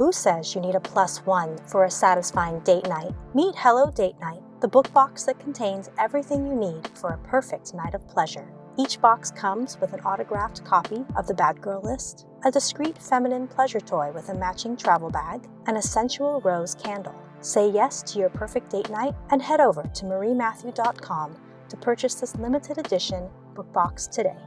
Who says you need a +1 for a satisfying date night? Meet Hello Date Night, the book box that contains everything you need for a perfect night of pleasure. Each box comes with an autographed copy of the Bad Girl List, a discreet feminine pleasure toy with a matching travel bag, and a sensual rose candle. Say yes to your perfect date night and head over to mariematthew.com to purchase this limited edition book box today.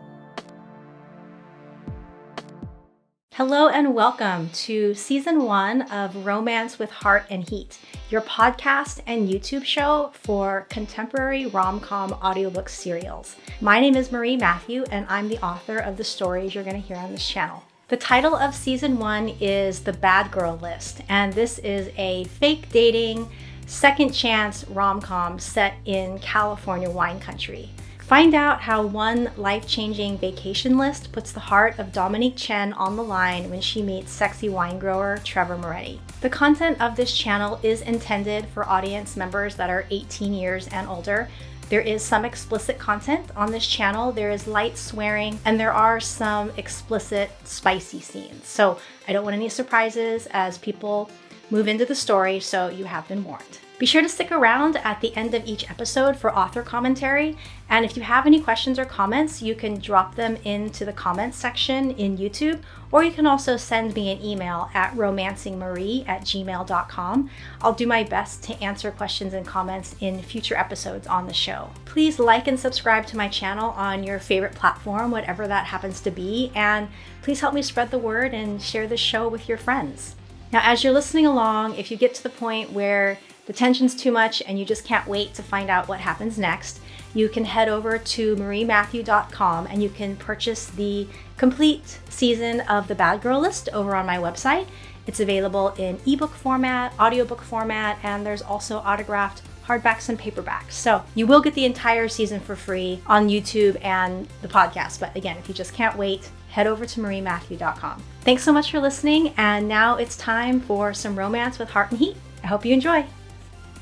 Hello and welcome to Season 1 of Romance with Heart and Heat, your podcast and YouTube show for contemporary rom-com audiobook serials. My name is Marie Matthew and I'm the author of the stories you're going to hear on this channel. The title of Season 1 is The Bad Girl List, and this is a fake dating, second chance rom-com set in California wine country. Find out how one life-changing vacation list puts the heart of Dominique Chen on the line when she meets sexy wine grower Trevor Moretti. The content of this channel is intended for audience members that are 18 years and older. There is some explicit content on this channel, there is light swearing, and there are some explicit spicy scenes. So I don't want any surprises as people move into the story, so you have been warned. Be sure to stick around at the end of each episode for author commentary, and if you have any questions or comments, you can drop them into the comments section in YouTube, or you can also send me an email at romancingmarie@gmail.com. I'll do my best to answer questions and comments in future episodes on the show. Please like and subscribe to my channel on your favorite platform, whatever that happens to be, and please help me spread the word and share this show with your friends. Now, as you're listening along, if you get to the point where the tension's too much and you just can't wait to find out what happens next, you can head over to mariematthew.com and you can purchase the complete season of The Bad Girl List over on my website. It's available in ebook format, audiobook format, and there's also autographed hardbacks and paperbacks. So you will get the entire season for free on YouTube and the podcast. But again, if you just can't wait, head over to mariematthew.com. Thanks so much for listening, and now it's time for some romance with heart and heat. I hope you enjoy.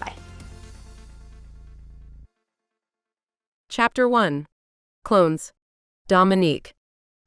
Bye. Chapter 1. Clones. Dominique.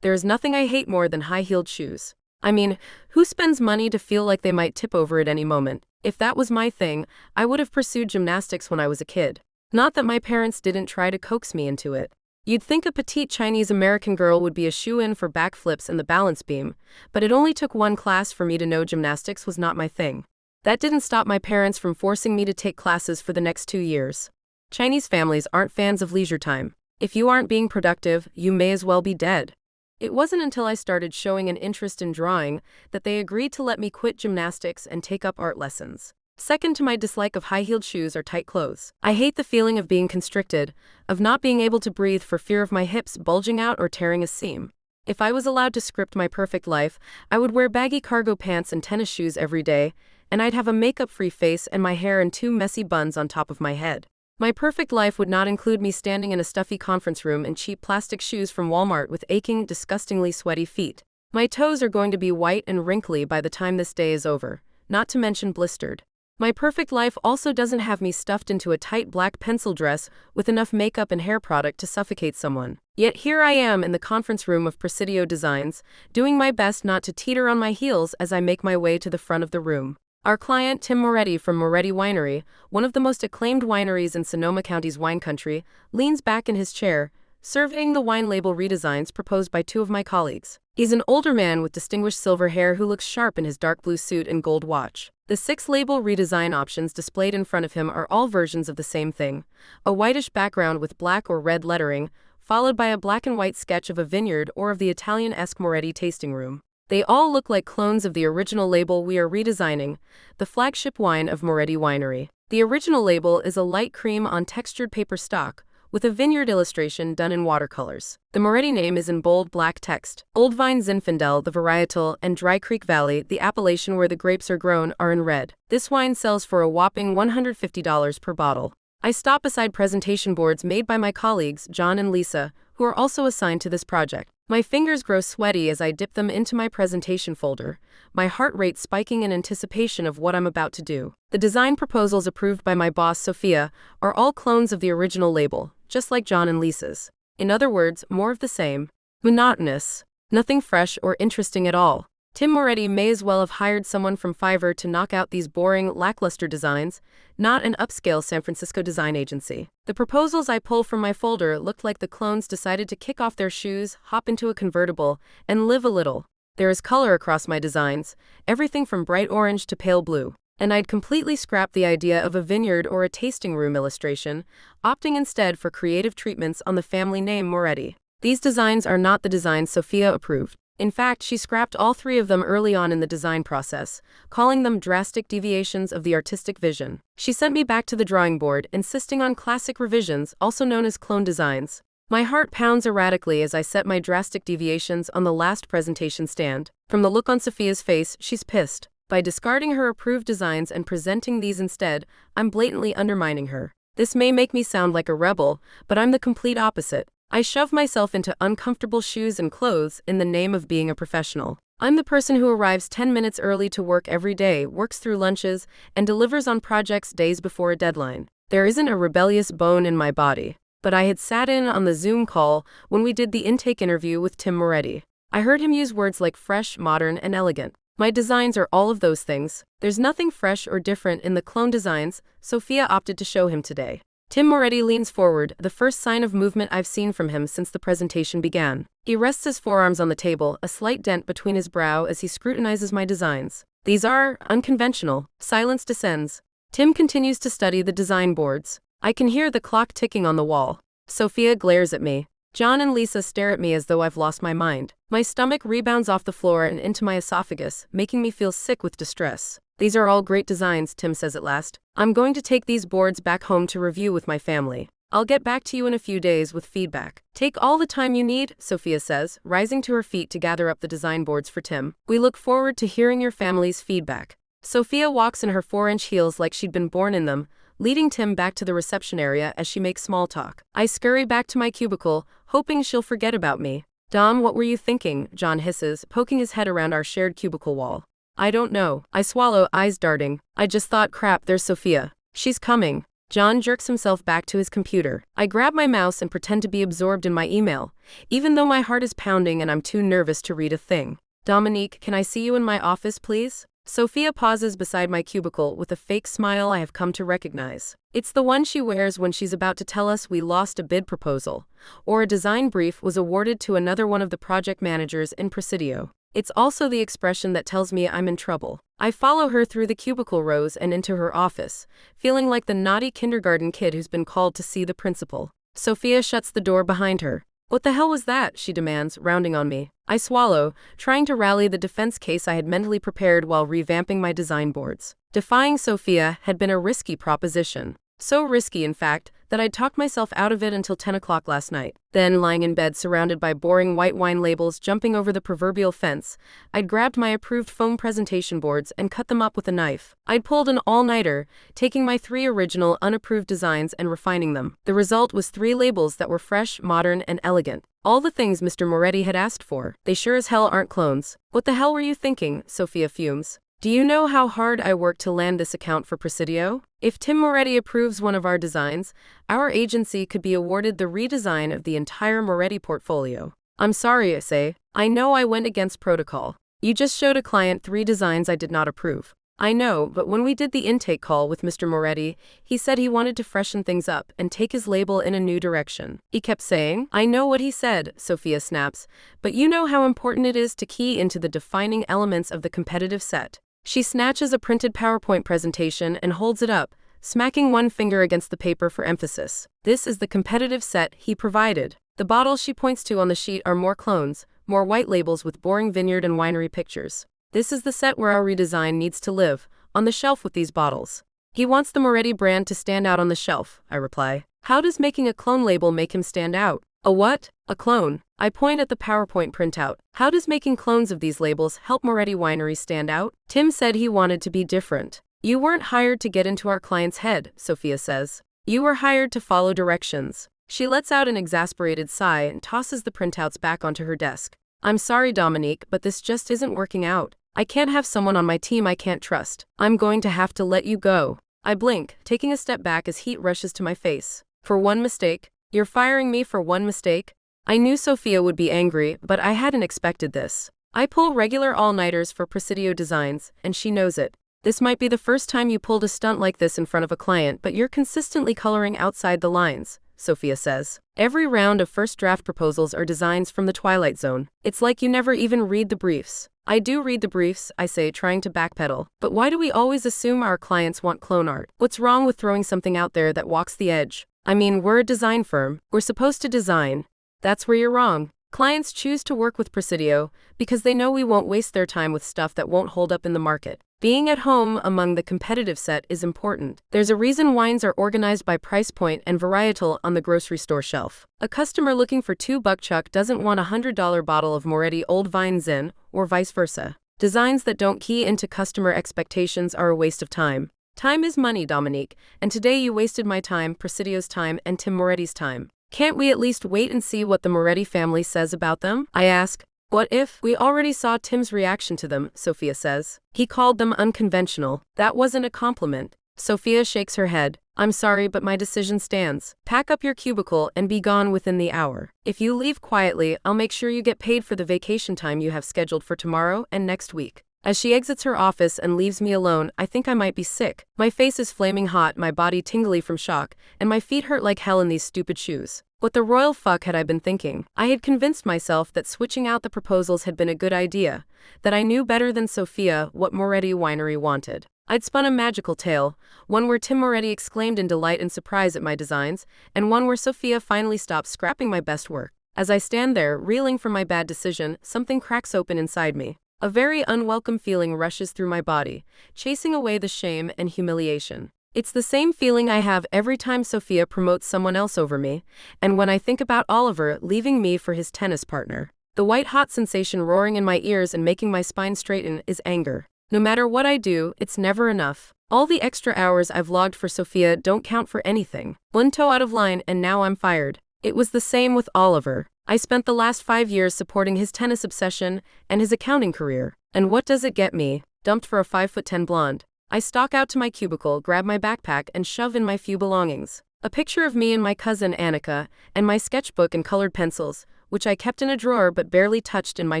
There is nothing I hate more than high-heeled shoes. I mean, who spends money to feel like they might tip over at any moment? If that was my thing, I would have pursued gymnastics when I was a kid. Not that my parents didn't try to coax me into it. You'd think a petite Chinese-American girl would be a shoo-in for backflips and the balance beam, but it only took one class for me to know gymnastics was not my thing. That didn't stop my parents from forcing me to take classes for the next 2 years. Chinese families aren't fans of leisure time. If you aren't being productive, you may as well be dead. It wasn't until I started showing an interest in drawing that they agreed to let me quit gymnastics and take up art lessons. Second to my dislike of high-heeled shoes are tight clothes. I hate the feeling of being constricted, of not being able to breathe for fear of my hips bulging out or tearing a seam. If I was allowed to script my perfect life, I would wear baggy cargo pants and tennis shoes every day, and I'd have a makeup-free face and my hair in 2 messy buns on top of my head. My perfect life would not include me standing in a stuffy conference room in cheap plastic shoes from Walmart with aching, disgustingly sweaty feet. My toes are going to be white and wrinkly by the time this day is over, not to mention blistered. My perfect life also doesn't have me stuffed into a tight black pencil dress with enough makeup and hair product to suffocate someone. Yet here I am in the conference room of Presidio Designs, doing my best not to teeter on my heels as I make my way to the front of the room. Our client, Tim Moretti from Moretti Winery, one of the most acclaimed wineries in Sonoma County's wine country, leans back in his chair, surveying the wine label redesigns proposed by 2 of my colleagues. He's an older man with distinguished silver hair who looks sharp in his dark blue suit and gold watch. The 6 label redesign options displayed in front of him are all versions of the same thing: a whitish background with black or red lettering, followed by a black and white sketch of a vineyard or of the Italian-esque Moretti tasting room. They all look like clones of the original label we are redesigning, the flagship wine of Moretti Winery. The original label is a light cream on textured paper stock, with a vineyard illustration done in watercolors. The Moretti name is in bold black text. Old Vine Zinfandel, the varietal, and Dry Creek Valley, the appellation where the grapes are grown, are in red. This wine sells for a whopping $150 per bottle. I stop beside presentation boards made by my colleagues, John and Lisa, who are also assigned to this project. My fingers grow sweaty as I dip them into my presentation folder, my heart rate spiking in anticipation of what I'm about to do. The design proposals approved by my boss, Sophia, are all clones of the original label, just like John and Lisa's. In other words, more of the same. Monotonous. Nothing fresh or interesting at all. Tim Moretti may as well have hired someone from Fiverr to knock out these boring, lackluster designs, not an upscale San Francisco design agency. The proposals I pull from my folder looked like the clones decided to kick off their shoes, hop into a convertible, and live a little. There is color across my designs, everything from bright orange to pale blue. And I'd completely scrapped the idea of a vineyard or a tasting room illustration, opting instead for creative treatments on the family name Moretti. These designs are not the designs Sophia approved. In fact, she scrapped all 3 of them early on in the design process, calling them drastic deviations of the artistic vision. She sent me back to the drawing board, insisting on classic revisions, also known as clone designs. My heart pounds erratically as I set my drastic deviations on the last presentation stand. From the look on Sophia's face, she's pissed. By discarding her approved designs and presenting these instead, I'm blatantly undermining her. This may make me sound like a rebel, but I'm the complete opposite. I shove myself into uncomfortable shoes and clothes in the name of being a professional. I'm the person who arrives 10 minutes early to work every day, works through lunches, and delivers on projects days before a deadline. There isn't a rebellious bone in my body, but I had sat in on the Zoom call when we did the intake interview with Tim Moretti. I heard him use words like fresh, modern, and elegant. My designs are all of those things. There's nothing fresh or different in the clone designs Sophia opted to show him today. Tim Moretti leans forward, the first sign of movement I've seen from him since the presentation began. He rests his forearms on the table, a slight dent between his brow as he scrutinizes my designs. These are unconventional. Silence descends. Tim continues to study the design boards. I can hear the clock ticking on the wall. Sophia glares at me. John and Lisa stare at me as though I've lost my mind. My stomach rebounds off the floor and into my esophagus, making me feel sick with distress. These are all great designs, Tim says at last. I'm going to take these boards back home to review with my family. I'll get back to you in a few days with feedback. Take all the time you need, Sophia says, rising to her feet to gather up the design boards for Tim. We look forward to hearing your family's feedback. Sophia walks in her 4-inch heels like she'd been born in them, leading Tim back to the reception area as she makes small talk. I scurry back to my cubicle, hoping she'll forget about me. Dom, what were you thinking? John hisses, poking his head around our shared cubicle wall. I don't know. I swallow, eyes darting. I just thought, crap, there's Sophia. She's coming. John jerks himself back to his computer. I grab my mouse and pretend to be absorbed in my email, even though my heart is pounding and I'm too nervous to read a thing. Dominique, can I see you in my office, please? Sophia pauses beside my cubicle with a fake smile I have come to recognize. It's the one she wears when she's about to tell us we lost a bid proposal, or a design brief was awarded to another one of the project managers in Presidio. It's also the expression that tells me I'm in trouble. I follow her through the cubicle rows and into her office, feeling like the naughty kindergarten kid who's been called to see the principal. Sophia shuts the door behind her. What the hell was that? She demands, rounding on me. I swallow, trying to rally the defense case I had mentally prepared while revamping my design boards. Defying Sophia had been a risky proposition. So risky, in fact, that I'd talked myself out of it until 10 o'clock last night. Then, lying in bed surrounded by boring white wine labels jumping over the proverbial fence, I'd grabbed my approved foam presentation boards and cut them up with a knife. I'd pulled an all-nighter, taking my 3 original, unapproved designs and refining them. The result was 3 labels that were fresh, modern, and elegant. All the things Mr. Moretti had asked for. They sure as hell aren't clones. What the hell were you thinking? Sophia fumes. Do you know how hard I worked to land this account for Presidio? If Tim Moretti approves one of our designs, our agency could be awarded the redesign of the entire Moretti portfolio. I'm sorry, I say. I know I went against protocol. You just showed a client 3 designs I did not approve. I know, but when we did the intake call with Mr. Moretti, he said he wanted to freshen things up and take his label in a new direction. He kept saying, I know what he said, Sophia snaps, but you know how important it is to key into the defining elements of the competitive set. She snatches a printed PowerPoint presentation and holds it up, smacking one finger against the paper for emphasis. This is the competitive set he provided. The bottles she points to on the sheet are more clones, more white labels with boring vineyard and winery pictures. This is the set where our redesign needs to live, on the shelf with these bottles. He wants the Moretti brand to stand out on the shelf, I reply. How does making a clone label make him stand out? A what? A clone. I point at the PowerPoint printout. How does making clones of these labels help Moretti Winery stand out? Tim said he wanted to be different. You weren't hired to get into our client's head, Sophia says. You were hired to follow directions. She lets out an exasperated sigh and tosses the printouts back onto her desk. I'm sorry, Dominique, but this just isn't working out. I can't have someone on my team I can't trust. I'm going to have to let you go. I blink, taking a step back as heat rushes to my face. For one mistake? You're firing me for one mistake? I knew Sophia would be angry, but I hadn't expected this. I pull regular all-nighters for Presidio designs, and she knows it. This might be the first time you pulled a stunt like this in front of a client, but you're consistently coloring outside the lines, Sophia says. Every round of first draft proposals are designs from the Twilight Zone. It's like you never even read the briefs. I do read the briefs, I say, trying to backpedal. But why do we always assume our clients want clone art? What's wrong with throwing something out there that walks the edge? I mean, we're a design firm. We're supposed to design. That's where you're wrong. Clients choose to work with Presidio because they know we won't waste their time with stuff that won't hold up in the market. Being at home among the competitive set is important. There's a reason wines are organized by price point and varietal on the grocery store shelf. A customer looking for $2 doesn't want a $100 bottle of Moretti Old Vine Zin, or vice versa. Designs that don't key into customer expectations are a waste of time. Time is money, Dominique, and today you wasted my time, Presidio's time, and Tim Moretti's time. Can't we at least wait and see what the Moretti family says about them? I ask. What if? We already saw Tim's reaction to them, Sophia says. He called them unconventional. That wasn't a compliment. Sophia shakes her head. I'm sorry, but my decision stands. Pack up your cubicle and be gone within the hour. If you leave quietly, I'll make sure you get paid for the vacation time you have scheduled for tomorrow and next week. As she exits her office and leaves me alone, I think I might be sick. My face is flaming hot, my body tingly from shock, and my feet hurt like hell in these stupid shoes. What the royal fuck had I been thinking? I had convinced myself that switching out the proposals had been a good idea, that I knew better than Sophia what Moretti Winery wanted. I'd spun a magical tale, one where Tim Moretti exclaimed in delight and surprise at my designs, and one where Sophia finally stopped scrapping my best work. As I stand there, reeling from my bad decision, something cracks open inside me. A very unwelcome feeling rushes through my body, chasing away the shame and humiliation. It's the same feeling I have every time Sophia promotes someone else over me, and when I think about Oliver leaving me for his tennis partner. The white-hot sensation roaring in my ears and making my spine straighten is anger. No matter what I do, it's never enough. All the extra hours I've logged for Sophia don't count for anything. One toe out of line and now I'm fired. It was the same with Oliver. I spent the last 5 years supporting his tennis obsession and his accounting career. And what does it get me? Dumped for a 5'10" blonde. I stalk out to my cubicle, grab my backpack, and shove in my few belongings. A picture of me and my cousin Annika, and my sketchbook and colored pencils, which I kept in a drawer but barely touched in my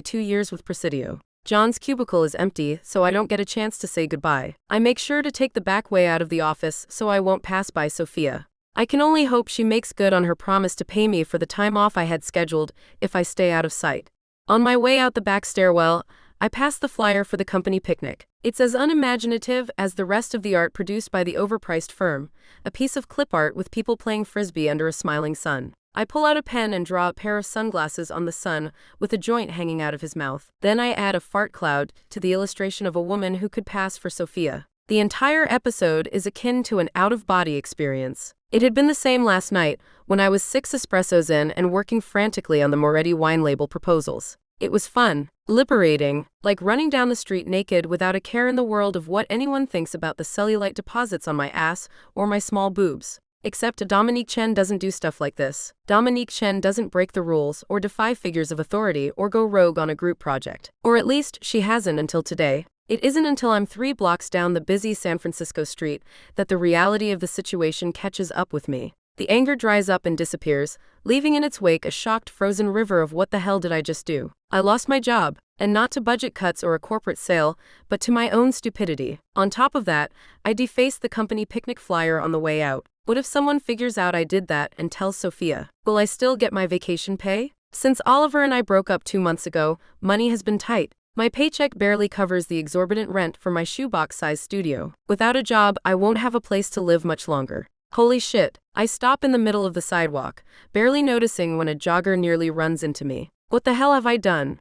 2 years with Presidio. John's cubicle is empty, so I don't get a chance to say goodbye. I make sure to take the back way out of the office so I won't pass by Sophia. I can only hope she makes good on her promise to pay me for the time off I had scheduled if I stay out of sight. On my way out the back stairwell, I pass the flyer for the company picnic. It's as unimaginative as the rest of the art produced by the overpriced firm, a piece of clip art with people playing frisbee under a smiling sun. I pull out a pen and draw a pair of sunglasses on the sun with a joint hanging out of his mouth. Then I add a fart cloud to the illustration of a woman who could pass for Sophia. The entire episode is akin to an out-of-body experience. It had been the same last night, when I was 6 espressos in and working frantically on the Moretti wine label proposals. It was fun, liberating, like running down the street naked without a care in the world of what anyone thinks about the cellulite deposits on my ass or my small boobs. Except Dominique Chen doesn't do stuff like this. Dominique Chen doesn't break the rules or defy figures of authority or go rogue on a group project. Or at least, she hasn't until today. It isn't until I'm 3 blocks down the busy San Francisco street that the reality of the situation catches up with me. The anger dries up and disappears, leaving in its wake a shocked frozen river of what the hell did I just do? I lost my job, and not to budget cuts or a corporate sale, but to my own stupidity. On top of that, I defaced the company picnic flyer on the way out. What if someone figures out I did that and tells Sophia? Will I still get my vacation pay? Since Oliver and I broke up 2 months ago, money has been tight. My paycheck barely covers the exorbitant rent for my shoebox-sized studio. Without a job, I won't have a place to live much longer. Holy shit. I stop in the middle of the sidewalk, barely noticing when a jogger nearly runs into me. What the hell have I done?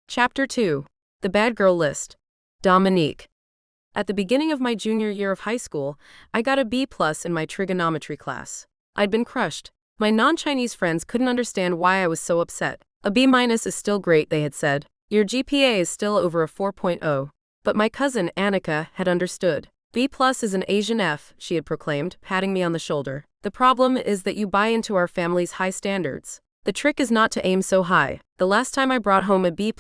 Chapter 2. The Bad Girl List. Dominique. At the beginning of my junior year of high school, I got a B+ in my trigonometry class. I'd been crushed. My non-Chinese friends couldn't understand why I was so upset. A B- is still great, they had said. Your GPA is still over a 4.0. But my cousin, Annika, had understood. B+ is an Asian F, she had proclaimed, patting me on the shoulder. The problem is that you buy into our family's high standards. The trick is not to aim so high. The last time I brought home a B+,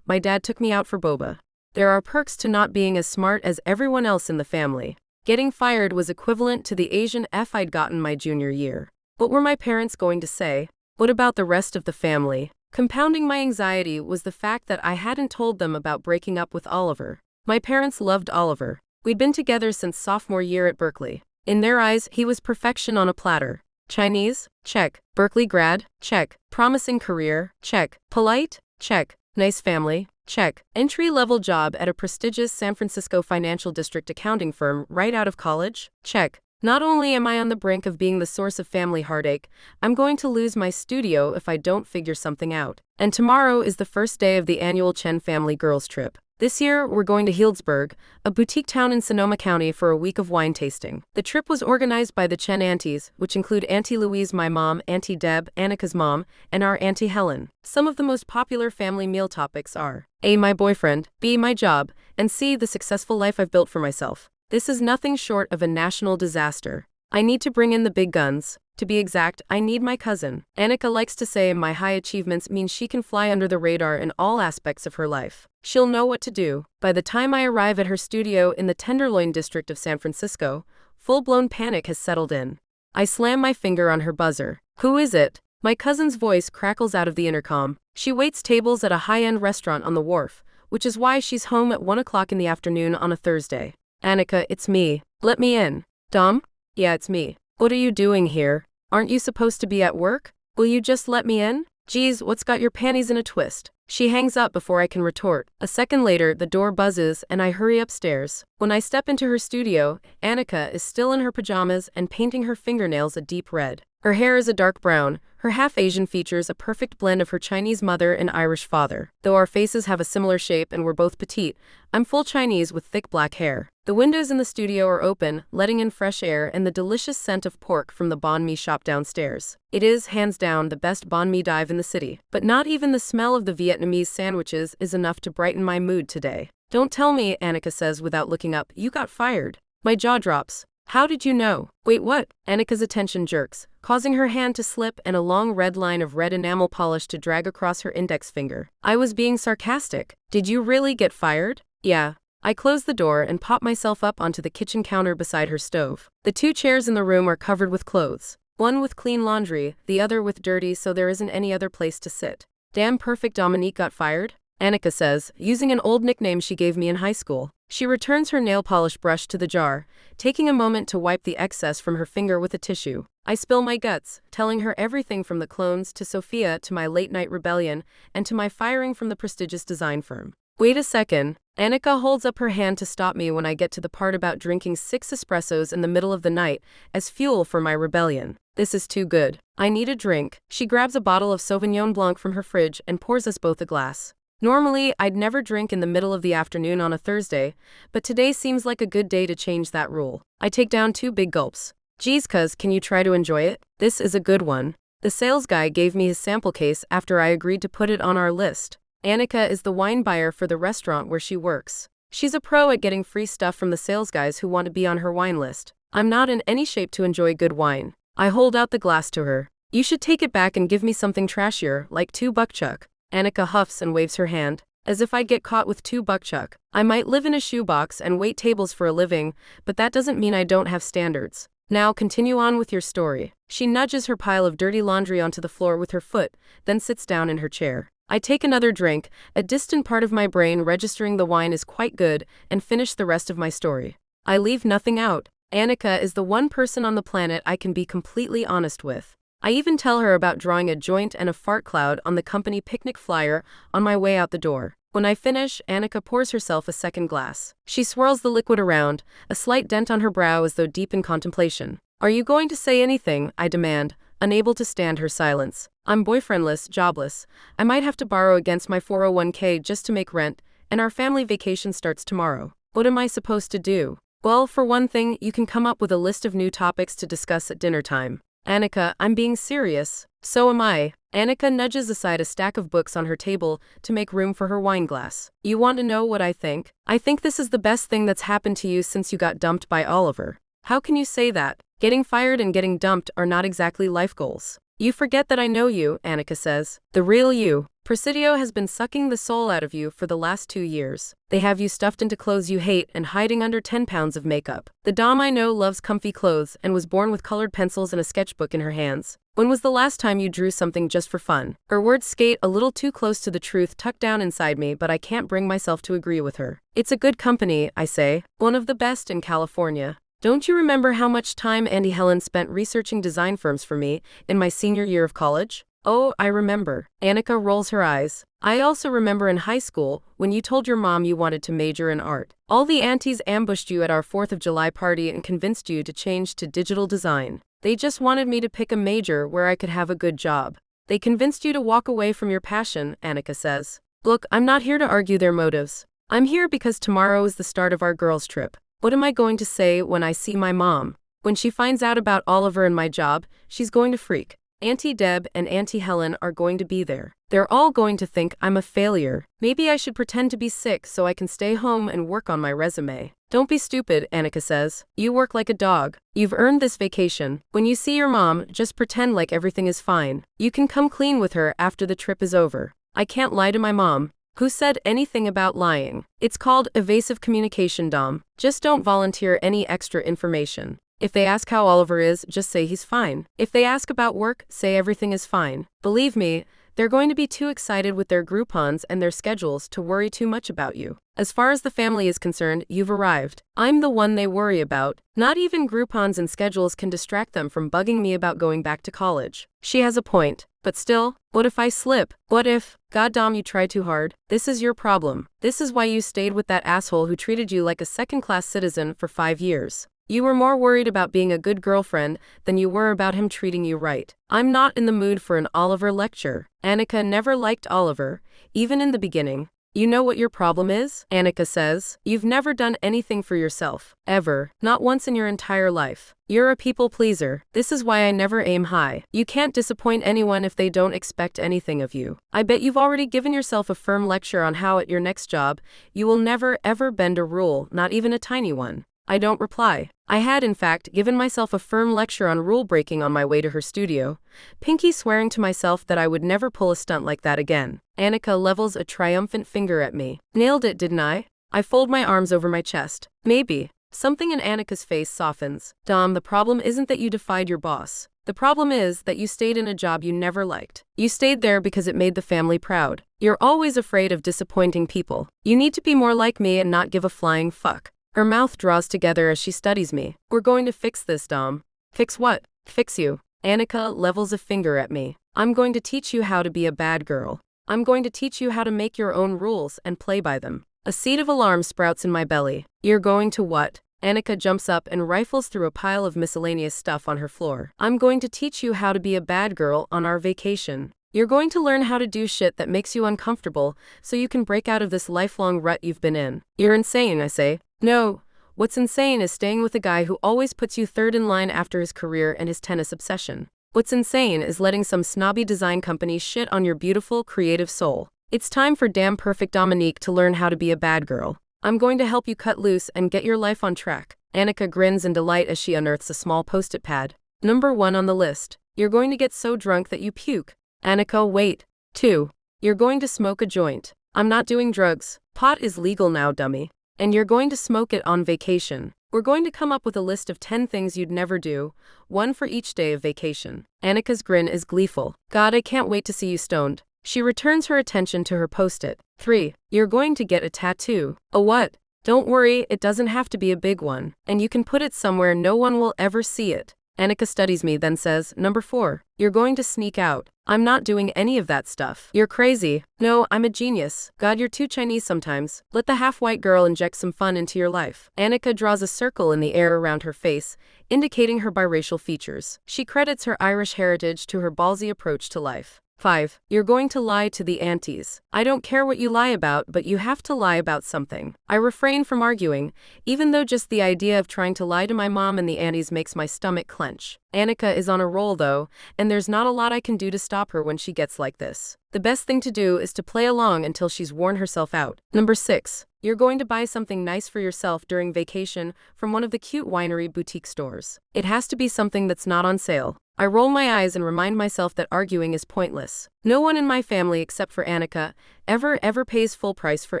my dad took me out for boba. There are perks to not being as smart as everyone else in the family. Getting fired was equivalent to the Asian F I'd gotten my junior year. What were my parents going to say? What about the rest of the family? Compounding my anxiety was the fact that I hadn't told them about breaking up with Oliver. My parents loved Oliver. We'd been together since sophomore year at Berkeley. In their eyes, he was perfection on a platter. Chinese? Check. Berkeley grad? Check. Promising career? Check. Polite? Check. Nice family? Check. Entry-level job at a prestigious San Francisco financial district accounting firm right out of college? Check. Not only am I on the brink of being the source of family heartache, I'm going to lose my studio if I don't figure something out. And tomorrow is the first day of the annual Chen family girls trip. This year, we're going to Healdsburg, a boutique town in Sonoma County, for a week of wine tasting. The trip was organized by the Chen aunties, which include Auntie Louise, my mom, Auntie Deb, Annika's mom, and our Auntie Helen. Some of the most popular family meal topics are A. My boyfriend, B. My job, and C. The successful life I've built for myself. This is nothing short of a national disaster. I need to bring in the big guns. To be exact, I need my cousin. Annika likes to say my high achievements mean she can fly under the radar in all aspects of her life. She'll know what to do. By the time I arrive at her studio in the Tenderloin district of San Francisco, full-blown panic has settled in. I slam my finger on her buzzer. Who is it? My cousin's voice crackles out of the intercom. She waits tables at a high-end restaurant on the wharf, which is why she's home at 1 o'clock in the afternoon on a Thursday. Annika, it's me. Let me in. Dom? Yeah, it's me. What are you doing here? Aren't you supposed to be at work? Will you just let me in? Geez, what's got your panties in a twist? She hangs up before I can retort. A second later, the door buzzes and I hurry upstairs. When I step into her studio, Annika is still in her pajamas and painting her fingernails a deep red. Her hair is a dark brown, her half-Asian features a perfect blend of her Chinese mother and Irish father. Though our faces have a similar shape and we're both petite, I'm full Chinese with thick black hair. The windows in the studio are open, letting in fresh air and the delicious scent of pork from the banh mi shop downstairs. It is, hands down, the best banh mi dive in the city. But not even the smell of the Vietnamese sandwiches is enough to brighten my mood today. Don't tell me, Annika says without looking up, you got fired. My jaw drops. How did you know? Wait, what? Annika's attention jerks, causing her hand to slip and a long red line of red enamel polish to drag across her index finger. I was being sarcastic. Did you really get fired? Yeah. I close the door and pop myself up onto the kitchen counter beside her stove. The two chairs in the room are covered with clothes. One with clean laundry, the other with dirty, so there isn't any other place to sit. Damn perfect Dominique got fired? Annika says, using an old nickname she gave me in high school. She returns her nail polish brush to the jar, taking a moment to wipe the excess from her finger with a tissue. I spill my guts, telling her everything from the clones to Sophia to my late-night rebellion and to my firing from the prestigious design firm. Wait a second. Annika holds up her hand to stop me when I get to the part about drinking 6 espressos in the middle of the night as fuel for my rebellion. This is too good. I need a drink. She grabs a bottle of Sauvignon Blanc from her fridge and pours us both a glass. Normally, I'd never drink in the middle of the afternoon on a Thursday, but today seems like a good day to change that rule. I take down 2 big gulps. Geez, cuz, can you try to enjoy it? This is a good one. The sales guy gave me his sample case after I agreed to put it on our list. Annika is the wine buyer for the restaurant where she works. She's a pro at getting free stuff from the sales guys who want to be on her wine list. I'm not in any shape to enjoy good wine. I hold out the glass to her. You should take it back and give me something trashier, like 2 buckchuck. Annika huffs and waves her hand, as if I'd get caught with 2 buckchuck. I might live in a shoebox and wait tables for a living, but that doesn't mean I don't have standards. Now continue on with your story. She nudges her pile of dirty laundry onto the floor with her foot, then sits down in her chair. I take another drink, a distant part of my brain registering the wine is quite good, and finish the rest of my story. I leave nothing out. Annika is the one person on the planet I can be completely honest with. I even tell her about drawing a joint and a fart cloud on the company picnic flyer on my way out the door. When I finish, Annika pours herself a second glass. She swirls the liquid around, a slight dent on her brow as though deep in contemplation. Are you going to say anything? I demand, unable to stand her silence. I'm boyfriendless, jobless. I might have to borrow against my 401k just to make rent, and our family vacation starts tomorrow. What am I supposed to do? Well, for one thing, you can come up with a list of new topics to discuss at dinner time. Annika, I'm being serious. So am I. Annika nudges aside a stack of books on her table to make room for her wine glass. You want to know what I think? I think this is the best thing that's happened to you since you got dumped by Oliver. How can you say that? Getting fired and getting dumped are not exactly life goals. You forget that I know you, Annika says. The real you. Presidio has been sucking the soul out of you for the last 2 years. They have you stuffed into clothes you hate and hiding under 10 pounds of makeup. The Dom I know loves comfy clothes and was born with colored pencils and a sketchbook in her hands. When was the last time you drew something just for fun? Her words skate a little too close to the truth tucked down inside me, but I can't bring myself to agree with her. It's a good company, I say. One of the best in California. Don't you remember how much time Andy Helen spent researching design firms for me in my senior year of college? Oh, I remember. Annika rolls her eyes. I also remember in high school when you told your mom you wanted to major in art. All the aunties ambushed you at our 4th of July party and convinced you to change to digital design. They just wanted me to pick a major where I could have a good job. They convinced you to walk away from your passion, Annika says. Look, I'm not here to argue their motives. I'm here because tomorrow is the start of our girls' trip. What am I going to say when I see my mom? When she finds out about Oliver and my job, she's going to freak. Auntie Deb and Auntie Helen are going to be there. They're all going to think I'm a failure. Maybe I should pretend to be sick so I can stay home and work on my resume. Don't be stupid, Annika says. You work like a dog. You've earned this vacation. When you see your mom, just pretend like everything is fine. You can come clean with her after the trip is over. I can't lie to my mom. Who said anything about lying? It's called evasive communication, Dom. Just don't volunteer any extra information. If they ask how Oliver is, just say he's fine. If they ask about work, say everything is fine. Believe me, they're going to be too excited with their Groupons and their schedules to worry too much about you. As far as the family is concerned, you've arrived. I'm the one they worry about. Not even Groupons and schedules can distract them from bugging me about going back to college. She has a point. But still, what if I slip? What if, goddamn, you try too hard? This is your problem. This is why you stayed with that asshole who treated you like a second-class citizen for 5 years. You were more worried about being a good girlfriend than you were about him treating you right. I'm not in the mood for an Oliver lecture. Annika never liked Oliver, even in the beginning. You know what your problem is? Annika says. You've never done anything for yourself. Ever. Not once in your entire life. You're a people pleaser. This is why I never aim high. You can't disappoint anyone if they don't expect anything of you. I bet you've already given yourself a firm lecture on how at your next job, you will never ever bend a rule, not even a tiny one. I don't reply. I had, in fact, given myself a firm lecture on rule breaking on my way to her studio, pinky swearing to myself that I would never pull a stunt like that again. Annika levels a triumphant finger at me. Nailed it, didn't I? I fold my arms over my chest. Maybe. Something in Annika's face softens. Dom, the problem isn't that you defied your boss. The problem is that you stayed in a job you never liked. You stayed there because it made the family proud. You're always afraid of disappointing people. You need to be more like me and not give a flying fuck. Her mouth draws together as she studies me. We're going to fix this, Dom. Fix what? Fix you. Annika levels a finger at me. I'm going to teach you how to be a bad girl. I'm going to teach you how to make your own rules and play by them. A seed of alarm sprouts in my belly. You're going to what? Annika jumps up and rifles through a pile of miscellaneous stuff on her floor. I'm going to teach you how to be a bad girl on our vacation. You're going to learn how to do shit that makes you uncomfortable so you can break out of this lifelong rut you've been in. You're insane, I say. No, what's insane is staying with a guy who always puts you third in line after his career and his tennis obsession. What's insane is letting some snobby design company shit on your beautiful, creative soul. It's time for damn perfect Dominique to learn how to be a bad girl. I'm going to help you cut loose and get your life on track. Annika grins in delight as she unearths a small post-it pad. Number 1 on the list. You're going to get so drunk that you puke. Annika, wait. 2. You're going to smoke a joint. I'm not doing drugs. Pot is legal now, dummy. And you're going to smoke it on vacation. We're going to come up with a list of 10 things you'd never do, 1 for each day of vacation. Annika's grin is gleeful. God, I can't wait to see you stoned. She returns her attention to her post-it. 3. You're going to get a tattoo. A what? Don't worry, it doesn't have to be a big one. And you can put it somewhere no one will ever see it. Annika studies me, then says, Number 4. You're going to sneak out. I'm not doing any of that stuff. You're crazy. No, I'm a genius. God, you're too Chinese sometimes. Let the half-white girl inject some fun into your life. Annika draws a circle in the air around her face, indicating her biracial features. She credits her Irish heritage to her ballsy approach to life. 5. You're going to lie to the aunties. I don't care what you lie about, but you have to lie about something. I refrain from arguing, even though just the idea of trying to lie to my mom and the aunties makes my stomach clench. Annika is on a roll though, and there's not a lot I can do to stop her when she gets like this. The best thing to do is to play along until she's worn herself out. Number 6. You're going to buy something nice for yourself during vacation from one of the cute winery boutique stores. It has to be something that's not on sale. I roll my eyes and remind myself that arguing is pointless. No one in my family except for Annika ever pays full price for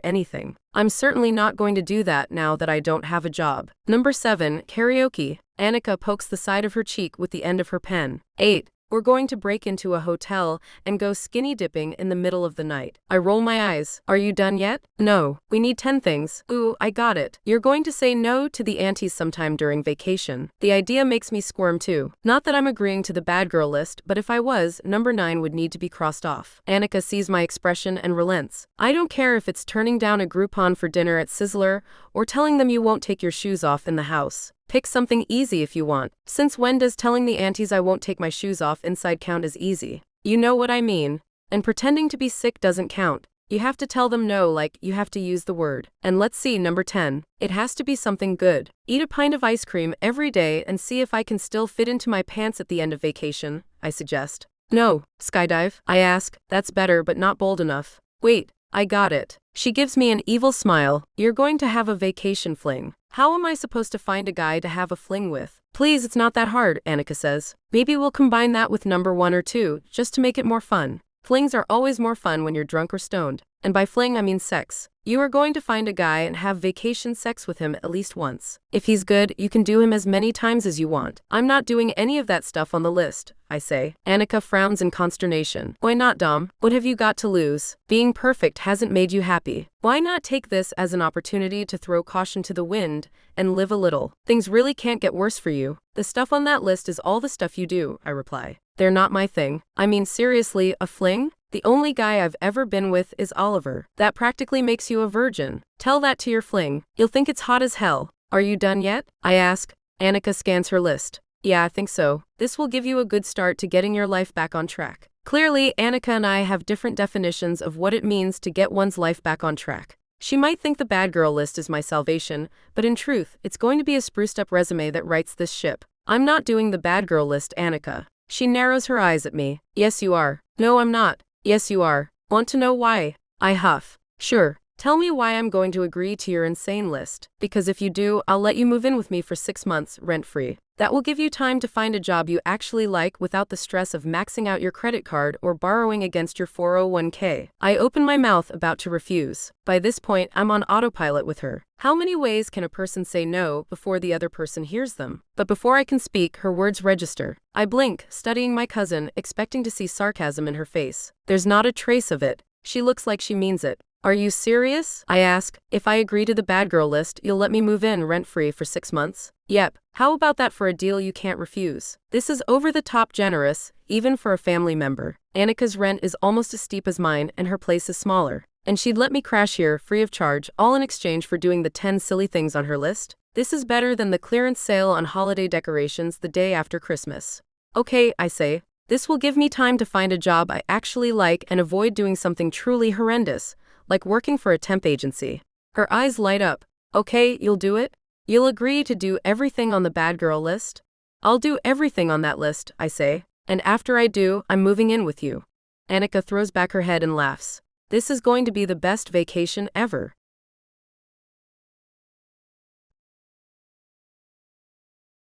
anything. I'm certainly not going to do that now that I don't have a job. Number 7, karaoke. Annika pokes the side of her cheek with the end of her pen. 8. We're going to break into a hotel and go skinny dipping in the middle of the night. I roll my eyes. Are you done yet? No. We need 10 things. Ooh, I got it. You're going to say no to the aunties sometime during vacation. The idea makes me squirm too. Not that I'm agreeing to the bad girl list, but if I was, number 9 would need to be crossed off. Annika sees my expression and relents. I don't care if it's turning down a Groupon for dinner at Sizzler or telling them you won't take your shoes off in the house. Pick something easy if you want. Since when does telling the aunties I won't take my shoes off inside count as easy? You know what I mean. And pretending to be sick doesn't count. You have to tell them no, like you have to use the word. And let's see, number 10. It has to be something good. Eat a pint of ice cream every day and see if I can still fit into my pants at the end of vacation, I suggest. No. Skydive? I ask. That's better but not bold enough. Wait. I got it. She gives me an evil smile. You're going to have a vacation fling. How am I supposed to find a guy to have a fling with? Please, it's not that hard, Annika says. Maybe we'll combine that with number 1 or 2, just to make it more fun. Flings are always more fun when you're drunk or stoned. And by fling I mean sex. You are going to find a guy and have vacation sex with him at least once. If he's good, you can do him as many times as you want. I'm not doing any of that stuff on the list, I say. Annika frowns in consternation. Why not, Dom? What have you got to lose? Being perfect hasn't made you happy. Why not take this as an opportunity to throw caution to the wind and live a little? Things really can't get worse for you. The stuff on that list is all the stuff you do, I reply. They're not my thing. I mean, seriously, a fling? The only guy I've ever been with is Oliver. That practically makes you a virgin. Tell that to your fling. You'll think it's hot as hell. Are you done yet? I ask. Annika scans her list. Yeah, I think so. This will give you a good start to getting your life back on track. Clearly, Annika and I have different definitions of what it means to get one's life back on track. She might think the bad girl list is my salvation, but in truth, it's going to be a spruced up resume that rights this ship. I'm not doing the bad girl list, Annika. She narrows her eyes at me. Yes, you are. No, I'm not. Yes, you are. Want to know why? I huff. Sure. Tell me why I'm going to agree to your insane list. Because if you do, I'll let you move in with me for 6 months, rent-free. That will give you time to find a job you actually like without the stress of maxing out your credit card or borrowing against your 401k. I open my mouth about to refuse. By this point, I'm on autopilot with her. How many ways can a person say no before the other person hears them? But before I can speak, her words register. I blink, studying my cousin, expecting to see sarcasm in her face. There's not a trace of it. She looks like she means it. Are you serious? I ask. If I agree to the bad girl list, you'll let me move in rent-free for 6 months? Yep. How about that for a deal you can't refuse? This is over the top generous, even for a family member. Annika's rent is almost as steep as mine and her place is smaller. And she'd let me crash here, free of charge, all in exchange for doing the 10 silly things on her list? This is better than the clearance sale on holiday decorations the day after Christmas. Okay, I say. This will give me time to find a job I actually like and avoid doing something truly horrendous, like working for a temp agency. Her eyes light up. Okay, you'll do it? You'll agree to do everything on the bad girl list? I'll do everything on that list, I say. And after I do, I'm moving in with you. Annika throws back her head and laughs. This is going to be the best vacation ever.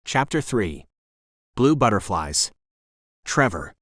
Chapter 3. Blue Butterflies. Trevor.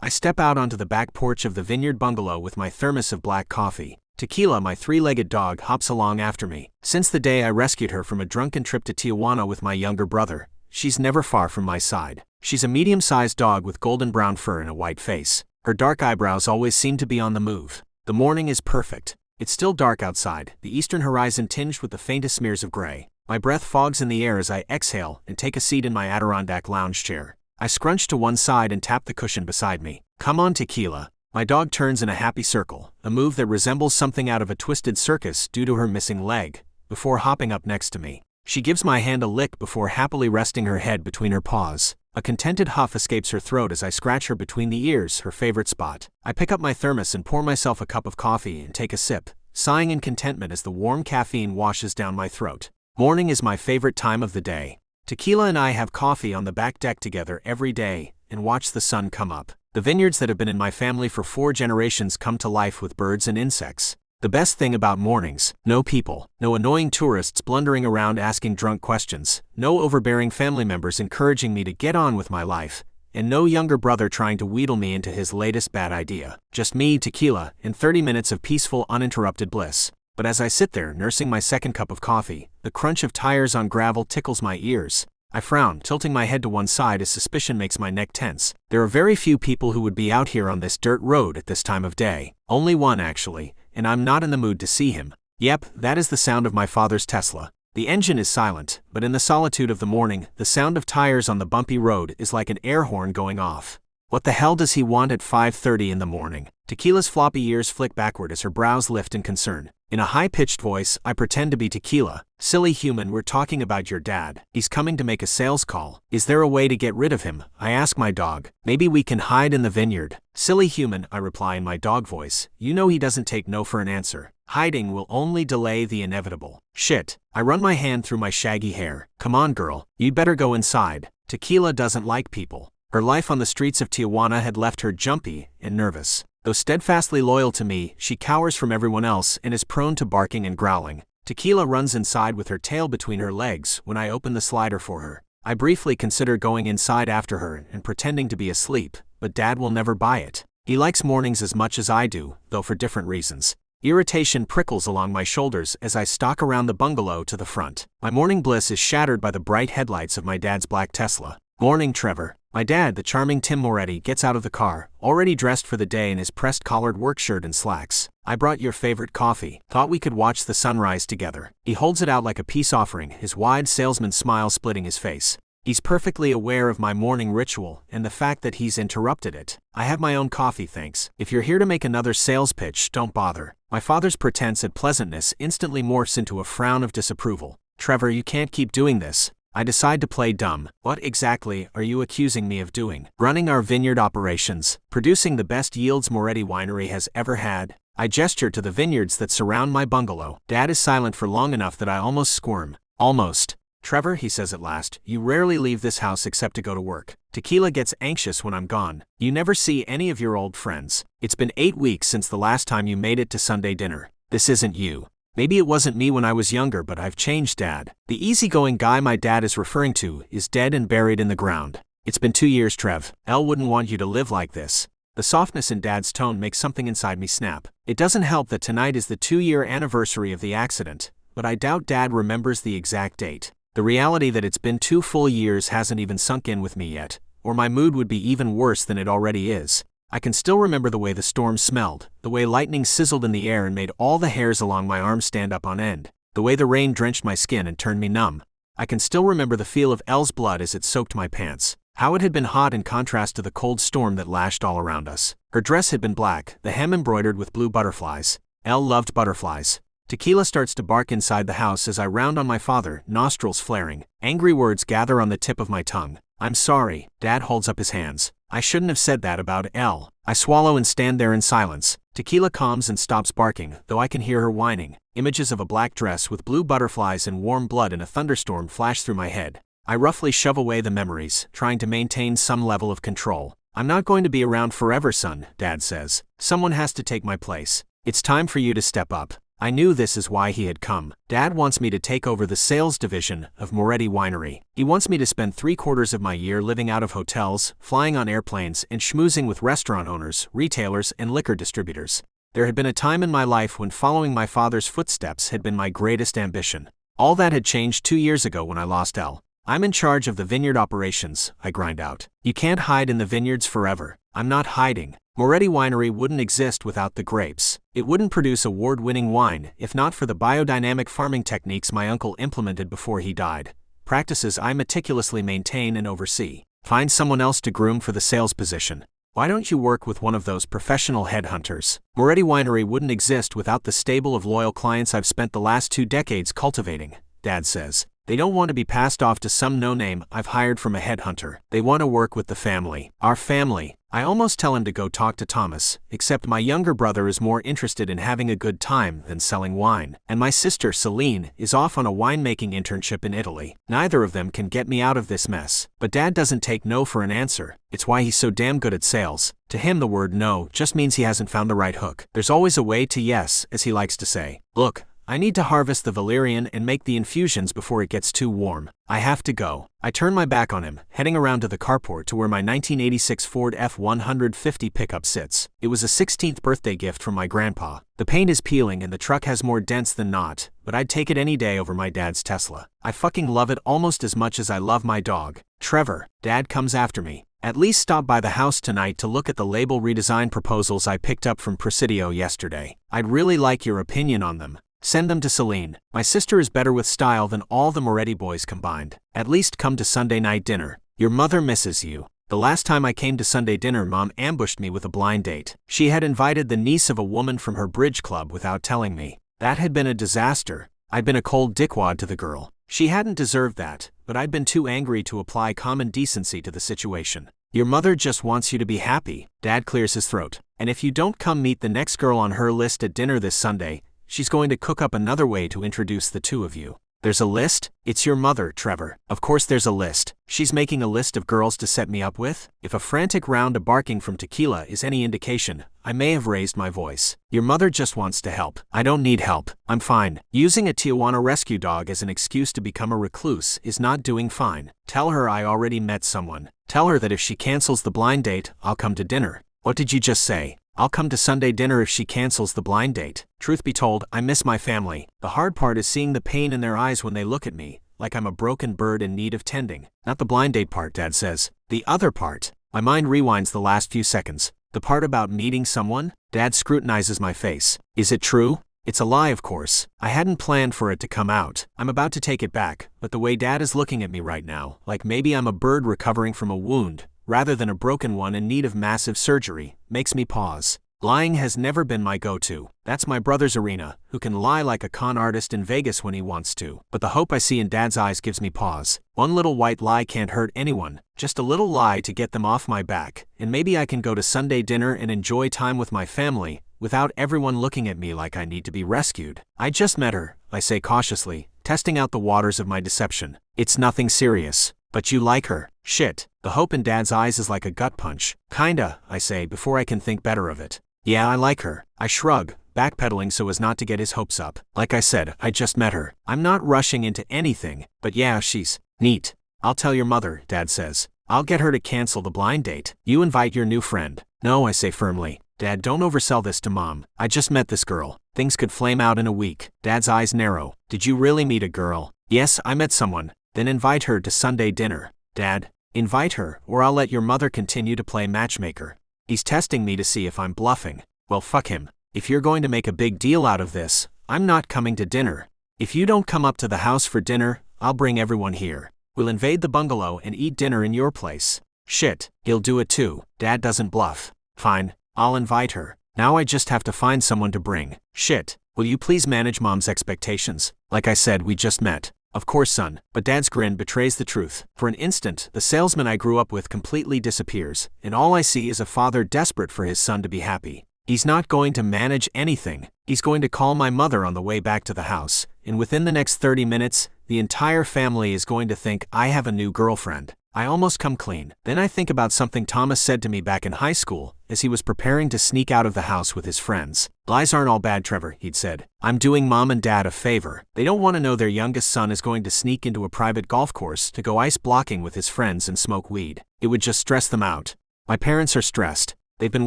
I step out onto the back porch of the vineyard bungalow with my thermos of black coffee. Tequila, my three-legged dog, hops along after me. Since the day I rescued her from a drunken trip to Tijuana with my younger brother, she's never far from my side. She's a medium-sized dog with golden brown fur and a white face. Her dark eyebrows always seem to be on the move. The morning is perfect. It's still dark outside, the eastern horizon tinged with the faintest smears of gray. My breath fogs in the air as I exhale and take a seat in my Adirondack lounge chair. I scrunch to one side and tap the cushion beside me. Come on, Tequila. My dog turns in a happy circle, a move that resembles something out of a twisted circus due to her missing leg, before hopping up next to me. She gives my hand a lick before happily resting her head between her paws. A contented huff escapes her throat as I scratch her between the ears, her favorite spot. I pick up my thermos and pour myself a cup of coffee and take a sip, sighing in contentment as the warm caffeine washes down my throat. Morning is my favorite time of the day. Tequila and I have coffee on the back deck together every day and watch the sun come up. The vineyards that have been in my family for 4 generations come to life with birds and insects. The best thing about mornings: no people, no annoying tourists blundering around asking drunk questions, no overbearing family members encouraging me to get on with my life, and no younger brother trying to wheedle me into his latest bad idea. Just me, tequila, and 30 minutes of peaceful, uninterrupted bliss. But as I sit there nursing my second cup of coffee, the crunch of tires on gravel tickles my ears. I frown, tilting my head to one side as suspicion makes my neck tense. There are very few people who would be out here on this dirt road at this time of day. Only one, actually, and I'm not in the mood to see him. Yep, that is the sound of my father's Tesla. The engine is silent, but in the solitude of the morning, the sound of tires on the bumpy road is like an air horn going off. What the hell does he want at 5:30 in the morning? Tequila's floppy ears flick backward as her brows lift in concern. In a high-pitched voice, I pretend to be Tequila. Silly human, we're talking about your dad. He's coming to make a sales call. Is there a way to get rid of him? I ask my dog. Maybe we can hide in the vineyard. Silly human, I reply in my dog voice. You know he doesn't take no for an answer. Hiding will only delay the inevitable. Shit. I run my hand through my shaggy hair. Come on, girl. You'd better go inside. Tequila doesn't like people. Her life on the streets of Tijuana had left her jumpy and nervous. Though steadfastly loyal to me, she cowers from everyone else and is prone to barking and growling. Tequila runs inside with her tail between her legs when I open the slider for her. I briefly consider going inside after her and pretending to be asleep, but Dad will never buy it. He likes mornings as much as I do, though for different reasons. Irritation prickles along my shoulders as I stalk around the bungalow to the front. My morning bliss is shattered by the bright headlights of my dad's black Tesla. Morning, Trevor. My dad, the charming Tim Moretti, gets out of the car, already dressed for the day in his pressed-collared work shirt and slacks. I brought your favorite coffee. Thought we could watch the sunrise together. He holds it out like a peace offering, his wide salesman smile splitting his face. He's perfectly aware of my morning ritual and the fact that he's interrupted it. I have my own coffee, thanks. If you're here to make another sales pitch, don't bother. My father's pretense at pleasantness instantly morphs into a frown of disapproval. Trevor, you can't keep doing this. I decide to play dumb. What exactly are you accusing me of doing? Running our vineyard operations, producing the best yields Moretti Winery has ever had. I gesture to the vineyards that surround my bungalow. Dad is silent for long enough that I almost squirm. Almost. Trevor, he says at last, you rarely leave this house except to go to work. Tequila gets anxious when I'm gone. You never see any of your old friends. It's been 8 weeks since the last time you made it to Sunday dinner. This isn't you. Maybe it wasn't me when I was younger, but I've changed, Dad. The easygoing guy my dad is referring to is dead and buried in the ground. It's been 2 years, Trev. Elle wouldn't want you to live like this. The softness in Dad's tone makes something inside me snap. It doesn't help that tonight is the 2-year anniversary of the accident, but I doubt Dad remembers the exact date. The reality that it's been 2 full years hasn't even sunk in with me yet, or my mood would be even worse than it already is. I can still remember the way the storm smelled, the way lightning sizzled in the air and made all the hairs along my arms stand up on end, the way the rain drenched my skin and turned me numb. I can still remember the feel of Elle's blood as it soaked my pants, how it had been hot in contrast to the cold storm that lashed all around us. Her dress had been black, the hem embroidered with blue butterflies. Elle loved butterflies. Tequila starts to bark inside the house as I round on my father, nostrils flaring. Angry words gather on the tip of my tongue. I'm sorry. Dad holds up his hands. I shouldn't have said that about Elle. I swallow and stand there in silence. Tequila calms and stops barking, though I can hear her whining. Images of a black dress with blue butterflies and warm blood in a thunderstorm flash through my head. I roughly shove away the memories, trying to maintain some level of control. I'm not going to be around forever, son, Dad says. Someone has to take my place. It's time for you to step up. I knew this is why he had come. Dad wants me to take over the sales division of Moretti Winery. He wants me to spend 3/4 of my year living out of hotels, flying on airplanes, and schmoozing with restaurant owners, retailers, and liquor distributors. There had been a time in my life when following my father's footsteps had been my greatest ambition. All that had changed 2 years ago when I lost Elle. I'm in charge of the vineyard operations, I grind out. You can't hide in the vineyards forever. I'm not hiding. Moretti Winery wouldn't exist without the grapes. It wouldn't produce award-winning wine if not for the biodynamic farming techniques my uncle implemented before he died, practices I meticulously maintain and oversee. Find someone else to groom for the sales position. Why don't you work with one of those professional headhunters? Moretti Winery wouldn't exist without the stable of loyal clients I've spent the last 2 decades cultivating, Dad says. They don't want to be passed off to some no-name I've hired from a headhunter. They want to work with the family. Our family. I almost tell him to go talk to Thomas, except my younger brother is more interested in having a good time than selling wine, and my sister Celine is off on a winemaking internship in Italy. Neither of them can get me out of this mess. But Dad doesn't take no for an answer. It's why he's so damn good at sales. To him the word no just means he hasn't found the right hook. There's always a way to yes, as he likes to say. Look, I need to harvest the valerian and make the infusions before it gets too warm. I have to go. I turn my back on him, heading around to the carport to where my 1986 Ford F-150 pickup sits. It was a 16th birthday gift from my grandpa. The paint is peeling and the truck has more dents than not, but I'd take it any day over my dad's Tesla. I fucking love it almost as much as I love my dog. Trevor, Dad comes after me. At least stop by the house tonight to look at the label redesign proposals I picked up from Presidio yesterday. I'd really like your opinion on them. Send them to Celine. My sister is better with style than all the Moretti boys combined. At least come to Sunday night dinner. Your mother misses you. The last time I came to Sunday dinner, Mom ambushed me with a blind date. She had invited the niece of a woman from her bridge club without telling me. That had been a disaster. I'd been a cold dickwad to the girl. She hadn't deserved that, but I'd been too angry to apply common decency to the situation. Your mother just wants you to be happy. Dad clears his throat. And if you don't come meet the next girl on her list at dinner this Sunday, she's going to cook up another way to introduce the two of you. There's a list? It's your mother, Trevor. Of course there's a list. She's making a list of girls to set me up with? If a frantic round of barking from Tequila is any indication, I may have raised my voice. Your mother just wants to help. I don't need help. I'm fine. Using a Tijuana rescue dog as an excuse to become a recluse is not doing fine. Tell her I already met someone. Tell her that if she cancels the blind date, I'll come to dinner. What did you just say? I'll come to Sunday dinner if she cancels the blind date. Truth be told, I miss my family. The hard part is seeing the pain in their eyes when they look at me, like I'm a broken bird in need of tending. Not the blind date part, Dad says. The other part. My mind rewinds the last few seconds. The part about meeting someone? Dad scrutinizes my face. Is it true? It's a lie, of course. I hadn't planned for it to come out. I'm about to take it back, but the way Dad is looking at me right now, like maybe I'm a bird recovering from a wound, rather than a broken one in need of massive surgery, makes me pause. Lying has never been my go-to. That's my brother's arena, who can lie like a con artist in Vegas when he wants to. But the hope I see in Dad's eyes gives me pause. One little white lie can't hurt anyone. Just a little lie to get them off my back. And maybe I can go to Sunday dinner and enjoy time with my family, without everyone looking at me like I need to be rescued. I just met her, I say cautiously, testing out the waters of my deception. It's nothing serious. But you like her. Shit. The hope in Dad's eyes is like a gut punch. Kinda, I say before I can think better of it. Yeah, I like her. I shrug, backpedaling so as not to get his hopes up. Like I said, I just met her. I'm not rushing into anything, but yeah, she's neat. I'll tell your mother, Dad says. I'll get her to cancel the blind date. You invite your new friend. No, I say firmly. Dad, don't oversell this to Mom. I just met this girl. Things could flame out in a week. Dad's eyes narrow. Did you really meet a girl? Yes, I met someone. Then invite her to Sunday dinner. Dad, invite her, or I'll let your mother continue to play matchmaker. He's testing me to see if I'm bluffing. Well, fuck him. If you're going to make a big deal out of this, I'm not coming to dinner. If you don't come up to the house for dinner, I'll bring everyone here. We'll invade the bungalow and eat dinner in your place. Shit, he'll do it too. Dad doesn't bluff. Fine, I'll invite her. Now I just have to find someone to bring. Shit, will you please manage Mom's expectations? Like I said, we just met. Of course, son, but Dad's grin betrays the truth. For an instant, the salesman I grew up with completely disappears, and all I see is a father desperate for his son to be happy. He's not going to manage anything. He's going to call my mother on the way back to the house, and within the next 30 minutes, the entire family is going to think I have a new girlfriend. I almost come clean. Then I think about something Thomas said to me back in high school, as he was preparing to sneak out of the house with his friends. Lies aren't all bad, Trevor, he'd said. I'm doing Mom and Dad a favor. They don't want to know their youngest son is going to sneak into a private golf course to go ice blocking with his friends and smoke weed. It would just stress them out. My parents are stressed. They've been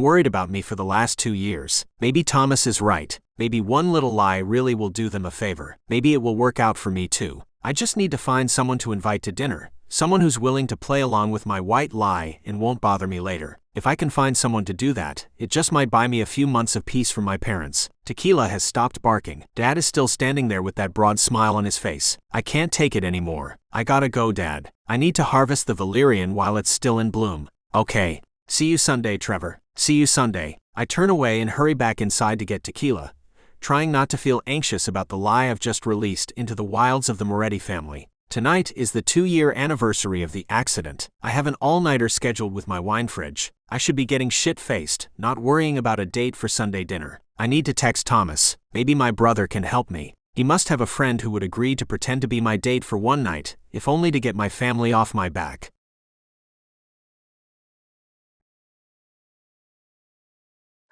worried about me for the last 2 years. Maybe Thomas is right. Maybe one little lie really will do them a favor. Maybe it will work out for me too. I just need to find someone to invite to dinner. Someone who's willing to play along with my white lie and won't bother me later. If I can find someone to do that, it just might buy me a few months of peace from my parents. Tequila has stopped barking. Dad is still standing there with that broad smile on his face. I can't take it anymore. I gotta go, Dad. I need to harvest the valerian while it's still in bloom. Okay. See you Sunday, Trevor. See you Sunday. I turn away and hurry back inside to get tequila, trying not to feel anxious about the lie I've just released into the wilds of the Moretti family. Tonight is the 2-year anniversary of the accident. I have an all-nighter scheduled with my wine fridge. I should be getting shit-faced, not worrying about a date for Sunday dinner. I need to text Thomas. Maybe my brother can help me. He must have a friend who would agree to pretend to be my date for one night, if only to get my family off my back.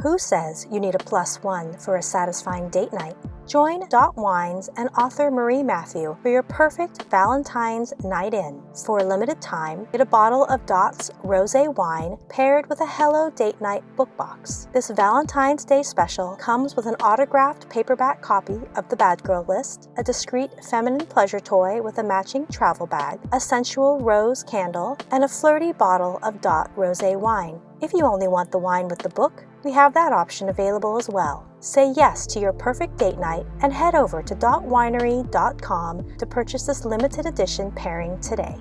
Who says you need a +1 for a satisfying date night? Join Dot Wines and author Marie Matthew for your perfect Valentine's night in. For a limited time, get a bottle of Dot's rosé wine paired with a Hello Date Night book box. This Valentine's Day special comes with an autographed paperback copy of The Bad Girl List, a discreet feminine pleasure toy with a matching travel bag, a sensual rose candle, and a flirty bottle of Dot rosé wine. If you only want the wine with the book, we have that option available as well. Say yes to your perfect date night and head over to dotwinery.com to purchase this limited edition pairing today.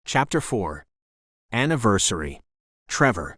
Chapter 4. Anniversary. Trevor.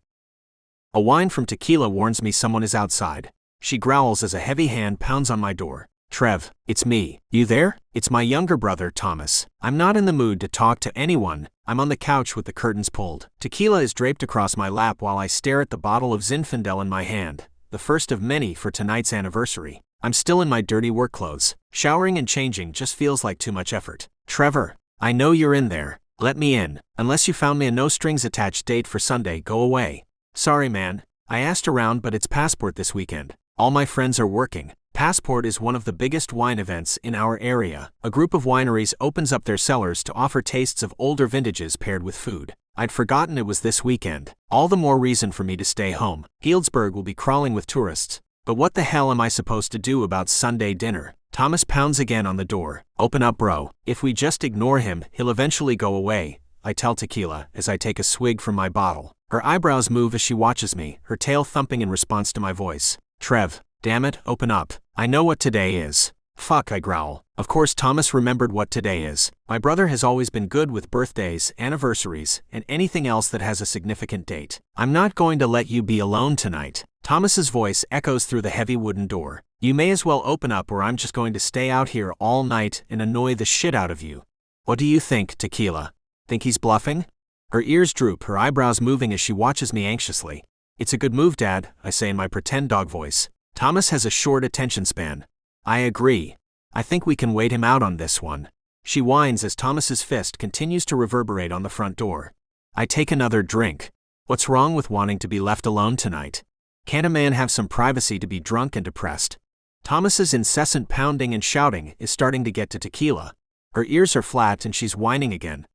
A whine from Tequila warns me someone is outside. She growls as a heavy hand pounds on my door. Trev, it's me. You there? It's my younger brother, Thomas. I'm not in the mood to talk to anyone. I'm on the couch with the curtains pulled. Tequila is draped across my lap while I stare at the bottle of Zinfandel in my hand, the first of many for tonight's anniversary. I'm still in my dirty work clothes. Showering and changing just feels like too much effort. Trevor, I know you're in there. Let me in. Unless you found me a no-strings-attached date for Sunday, go away. Sorry, man. I asked around, but it's Passport this weekend. All my friends are working. Passport is one of the biggest wine events in our area. A group of wineries opens up their cellars to offer tastes of older vintages paired with food. I'd forgotten it was this weekend. All the more reason for me to stay home. Healdsburg will be crawling with tourists. But what the hell am I supposed to do about Sunday dinner? Thomas pounds again on the door. Open up, bro. If we just ignore him, he'll eventually go away, I tell Tequila as I take a swig from my bottle. Her eyebrows move as she watches me, her tail thumping in response to my voice. Trev, damn it, open up. I know what today is. Fuck, I growl. Of course Thomas remembered what today is. My brother has always been good with birthdays, anniversaries, and anything else that has a significant date. I'm not going to let you be alone tonight. Thomas's voice echoes through the heavy wooden door. You may as well open up or I'm just going to stay out here all night and annoy the shit out of you. What do you think, Tequila? Think he's bluffing? Her ears droop, her eyebrows moving as she watches me anxiously. It's a good move, Dad, I say in my pretend dog voice. Thomas has a short attention span. I agree. I think we can wait him out on this one. She whines as Thomas's fist continues to reverberate on the front door. I take another drink. What's wrong with wanting to be left alone tonight? Can't a man have some privacy to be drunk and depressed? Thomas's incessant pounding and shouting is starting to get to Tequila. Her ears are flat and she's whining again.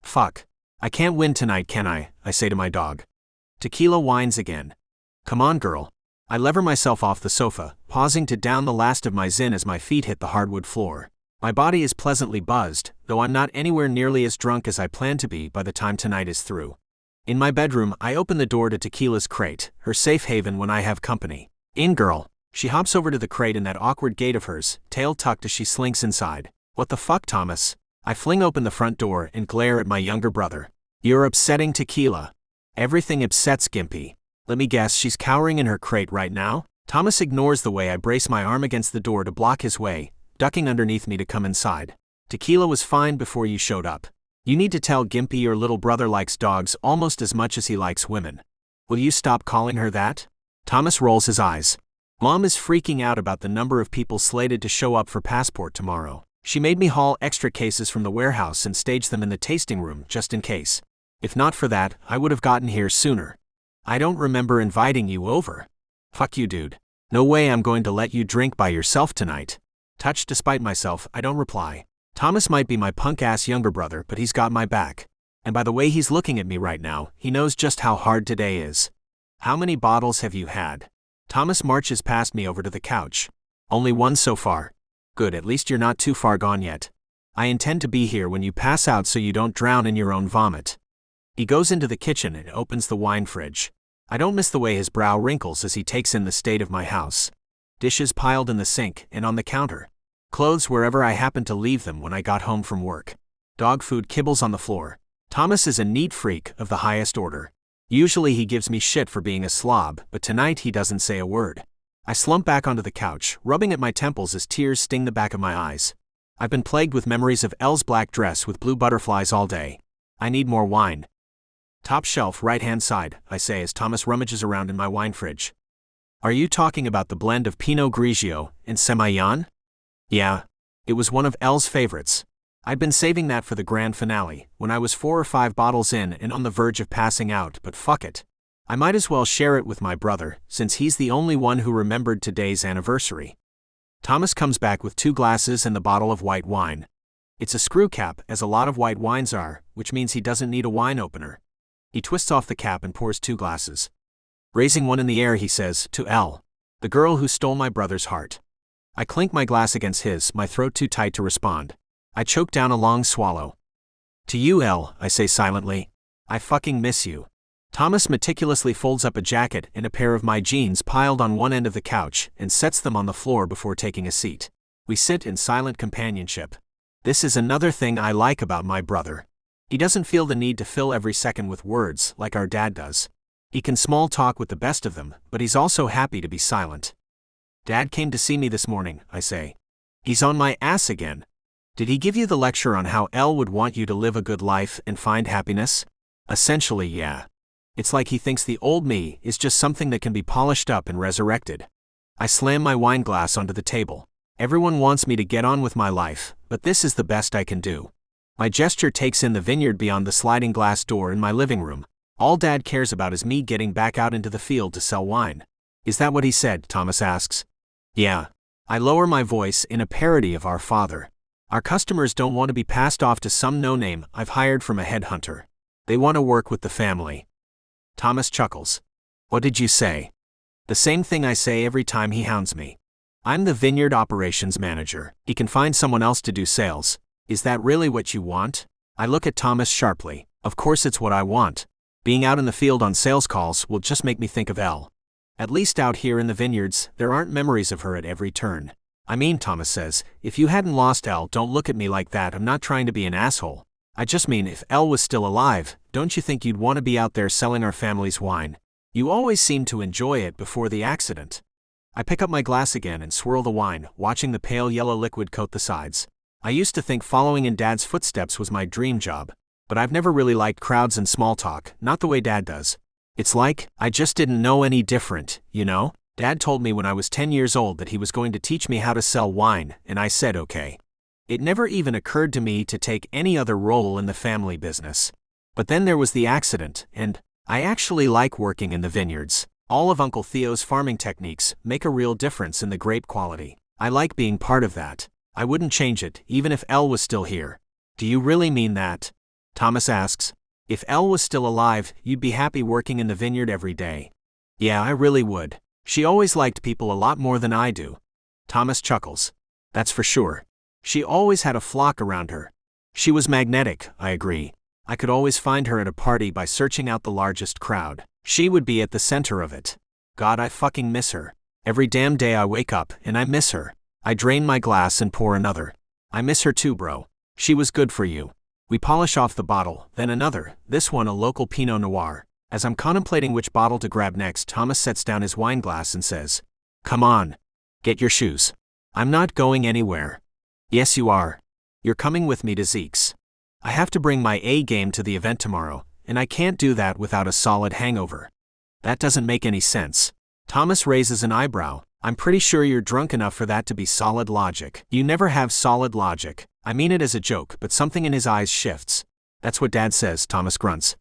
Fuck. I can't win tonight, can I say to my dog. Tequila whines again. Come on, girl. I lever myself off the sofa, pausing to down the last of my Zin as my feet hit the hardwood floor. My body is pleasantly buzzed, though I'm not anywhere nearly as drunk as I plan to be by the time tonight is through. In my bedroom, I open the door to Tequila's crate, her safe haven when I have company. In, girl. She hops over to the crate in that awkward gait of hers, tail tucked as she slinks inside. What the fuck, Thomas? I fling open the front door and glare at my younger brother. You're upsetting Tequila. Everything upsets Gimpy. Let me guess, she's cowering in her crate right now? Thomas ignores the way I brace my arm against the door to block his way, ducking underneath me to come inside. Tequila was fine before you showed up. You need to tell Gimpy your little brother likes dogs almost as much as he likes women. Will you stop calling her that? Thomas rolls his eyes. Mom is freaking out about the number of people slated to show up for Passport tomorrow. She made me haul extra cases from the warehouse and stage them in the tasting room just in case. If not for that, I would have gotten here sooner. I don't remember inviting you over. Fuck you, dude. No way I'm going to let you drink by yourself tonight. Touched despite myself, I don't reply. Thomas might be my punk-ass younger brother, but he's got my back. And by the way he's looking at me right now, he knows just how hard today is. How many bottles have you had? Thomas marches past me over to the couch. Only one so far. Good, at least you're not too far gone yet. I intend to be here when you pass out so you don't drown in your own vomit. He goes into the kitchen and opens the wine fridge. I don't miss the way his brow wrinkles as he takes in the state of my house. Dishes piled in the sink and on the counter. Clothes wherever I happened to leave them when I got home from work. Dog food kibbles on the floor. Thomas is a neat freak of the highest order. Usually he gives me shit for being a slob, but tonight he doesn't say a word. I slump back onto the couch, rubbing at my temples as tears sting the back of my eyes. I've been plagued with memories of Elle's black dress with blue butterflies all day. I need more wine. Top shelf, right-hand side, I say as Thomas rummages around in my wine fridge. Are you talking about the blend of Pinot Grigio and Semillon? Yeah. It was one of Elle's favorites. I'd been saving that for the grand finale, when I was 4 or 5 bottles in and on the verge of passing out, but fuck it. I might as well share it with my brother, since he's the only one who remembered today's anniversary. Thomas comes back with 2 glasses and the bottle of white wine. It's a screw cap, as a lot of white wines are, which means he doesn't need a wine opener. He twists off the cap and pours 2 glasses. Raising one in the air, he says, "To Elle, the girl who stole my brother's heart." I clink my glass against his, my throat too tight to respond. I choke down a long swallow. "To you, Elle," I say silently. "I fucking miss you." Thomas meticulously folds up a jacket and a pair of my jeans piled on one end of the couch and sets them on the floor before taking a seat. We sit in silent companionship. This is another thing I like about my brother. He doesn't feel the need to fill every second with words like our dad does. He can small talk with the best of them, but he's also happy to be silent. "Dad came to see me this morning," I say. "He's on my ass again. Did he give you the lecture on how Elle would want you to live a good life and find happiness?" "Essentially, yeah. It's like he thinks the old me is just something that can be polished up and resurrected." I slam my wine glass onto the table. Everyone wants me to get on with my life, but this is the best I can do. My gesture takes in the vineyard beyond the sliding glass door in my living room. All Dad cares about is me getting back out into the field to sell wine. "Is that what he said?" Thomas asks. "Yeah." I lower my voice in a parody of our father. "Our customers don't want to be passed off to some no-name I've hired from a headhunter. They want to work with the family." Thomas chuckles. "What did you say?" "The same thing I say every time he hounds me. I'm the vineyard operations manager. He can find someone else to do sales. Is that really what you want?" I look at Thomas sharply. Of course it's what I want. Being out in the field on sales calls will just make me think of Elle. At least out here in the vineyards, there aren't memories of her at every turn. "I mean," Thomas says, "if you hadn't lost Elle, don't look at me like that. I'm not trying to be an asshole. I just mean if Elle was still alive, don't you think you'd want to be out there selling our family's wine? You always seemed to enjoy it before the accident." I pick up my glass again and swirl the wine, watching the pale yellow liquid coat the sides. I used to think following in Dad's footsteps was my dream job, but I've never really liked crowds and small talk, not the way Dad does. It's like, I just didn't know any different, you know? Dad told me when I was 10 years old that he was going to teach me how to sell wine, and I said okay. It never even occurred to me to take any other role in the family business. But then there was the accident, and I actually like working in the vineyards. All of Uncle Theo's farming techniques make a real difference in the grape quality. I like being part of that. I wouldn't change it, even if Elle was still here. "Do you really mean that?" Thomas asks. "If Elle was still alive, you'd be happy working in the vineyard every day." "Yeah, I really would. She always liked people a lot more than I do." Thomas chuckles. "That's for sure. She always had a flock around her." "She was magnetic," I agree. "I could always find her at a party by searching out the largest crowd. She would be at the center of it. God, I fucking miss her. Every damn day I wake up and I miss her." I drain my glass and pour another. "I miss her too, bro. She was good for you." We polish off the bottle, then another, this one a local Pinot Noir. As I'm contemplating which bottle to grab next, Thomas sets down his wine glass and says, "Come on. Get your shoes." "I'm not going anywhere." "Yes, you are. You're coming with me to Zeke's. I have to bring my A game to the event tomorrow, and I can't do that without a solid hangover." "That doesn't make any sense." Thomas raises an eyebrow. "I'm pretty sure you're drunk enough for that to be solid logic." "You never have solid logic." I mean it as a joke, but something in his eyes shifts. "That's what Dad says," Thomas grunts.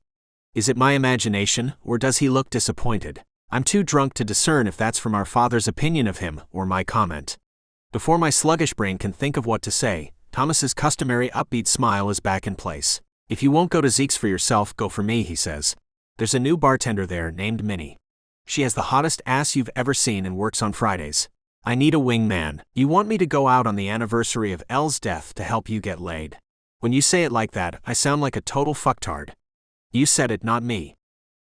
Is it my imagination, or does he look disappointed? I'm too drunk to discern if that's from our father's opinion of him or my comment. Before my sluggish brain can think of what to say, Thomas's customary upbeat smile is back in place. "If you won't go to Zeke's for yourself, go for me," he says. "There's a new bartender there named Minnie. She has the hottest ass you've ever seen and works on Fridays. I need a wingman. You want me to go out on the anniversary of Elle's death to help you get laid?" When you say it like that, I sound like a total fucktard. You said it, not me.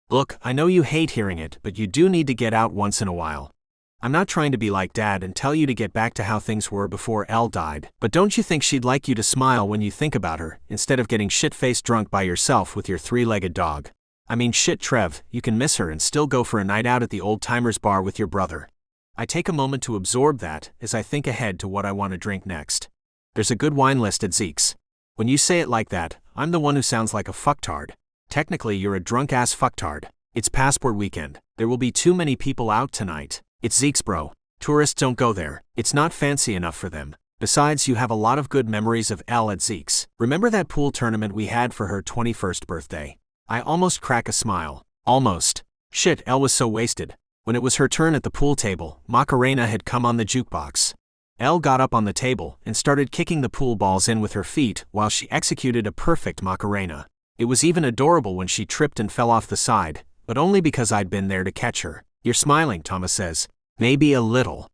Look, I know you hate hearing it, but you do need to get out once in a while. I'm not trying to be like Dad and tell you to get back to how things were before Elle died, but don't you think she'd like you to smile when you think about her, instead of getting shit-faced drunk by yourself with your three-legged dog? I mean shit, Trev, you can miss her and still go for a night out at the Old Timers bar with your brother. I take a moment to absorb that as I think ahead to what I want to drink next. There's a good wine list at Zeke's. When you say it like that, I'm the one who sounds like a fucktard. Technically, you're a drunk-ass fucktard. It's passport weekend. There will be too many people out tonight. It's Zeke's, bro. Tourists don't go there. It's not fancy enough for them. Besides, you have a lot of good memories of Elle at Zeke's. Remember that pool tournament we had for her 21st birthday? I almost crack a smile. Almost. Shit, Elle was so wasted. When it was her turn at the pool table, Macarena had come on the jukebox. Elle got up on the table and started kicking the pool balls in with her feet while she executed a perfect Macarena. It was even adorable when she tripped and fell off the side, but only because I'd been there to catch her. You're smiling, Thomas says. Maybe a little.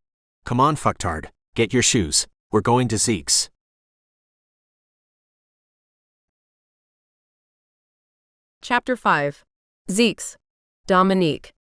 Come on, fucktard. Get your shoes. We're going to Zeke's. Chapter 5. Zeke's. Dominique.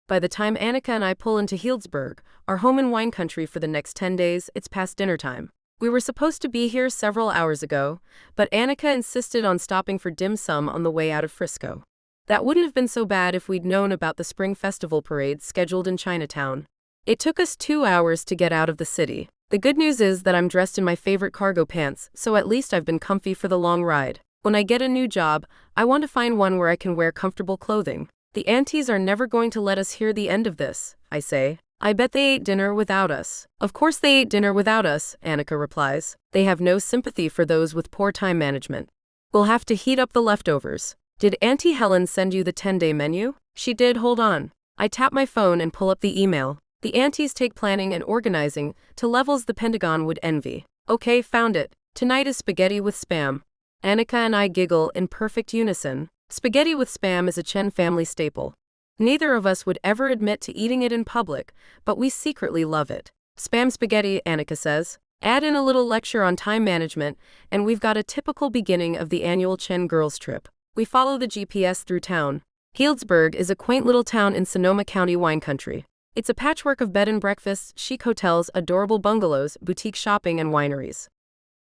By the time Annika and I pull into Healdsburg, our home in wine country for the next 10 days, it's past dinner time. We were supposed to be here several hours ago, but Annika insisted on stopping for dim sum on the way out of Frisco. That wouldn't have been so bad if we'd known about the spring festival parade scheduled in Chinatown. It took us 2 hours to get out of the city. The good news is that I'm dressed in my favorite cargo pants, so at least I've been comfy for the long ride. When I get a new job, I want to find one where I can wear comfortable clothing. The aunties are never going to let us hear the end of this, I say. I bet they ate dinner without us. Of course they ate dinner without us, Annika replies. They have no sympathy for those with poor time management. We'll have to heat up the leftovers. Did Auntie Helen send you the 10-day menu? She did, hold on. I tap my phone and pull up the email. The aunties take planning and organizing to levels the Pentagon would envy. Okay, found it. Tonight is spaghetti with Spam. Annika and I giggle in perfect unison. Spaghetti with Spam is a Chen family staple. Neither of us would ever admit to eating it in public, but we secretly love it. Spam spaghetti, Annika says. Add in a little lecture on time management, and we've got a typical beginning of the annual Chen girls trip. We follow the GPS through town. Healdsburg is a quaint little town in Sonoma County wine country. It's a patchwork of bed and breakfasts, chic hotels, adorable bungalows, boutique shopping, and wineries.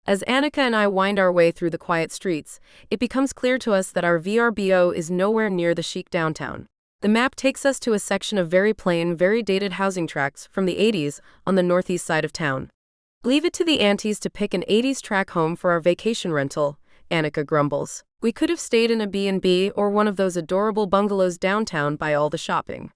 As Annika and I wind our way through the quiet streets, it becomes clear to us that our VRBO is nowhere near the chic downtown. The map takes us to a section of very plain, very dated housing tracts from the 80s on the northeast side of town. Leave it to the aunties to pick an 80s track home for our vacation rental, Annika grumbles. We could have stayed in a B&B or one of those adorable bungalows downtown by all the shopping.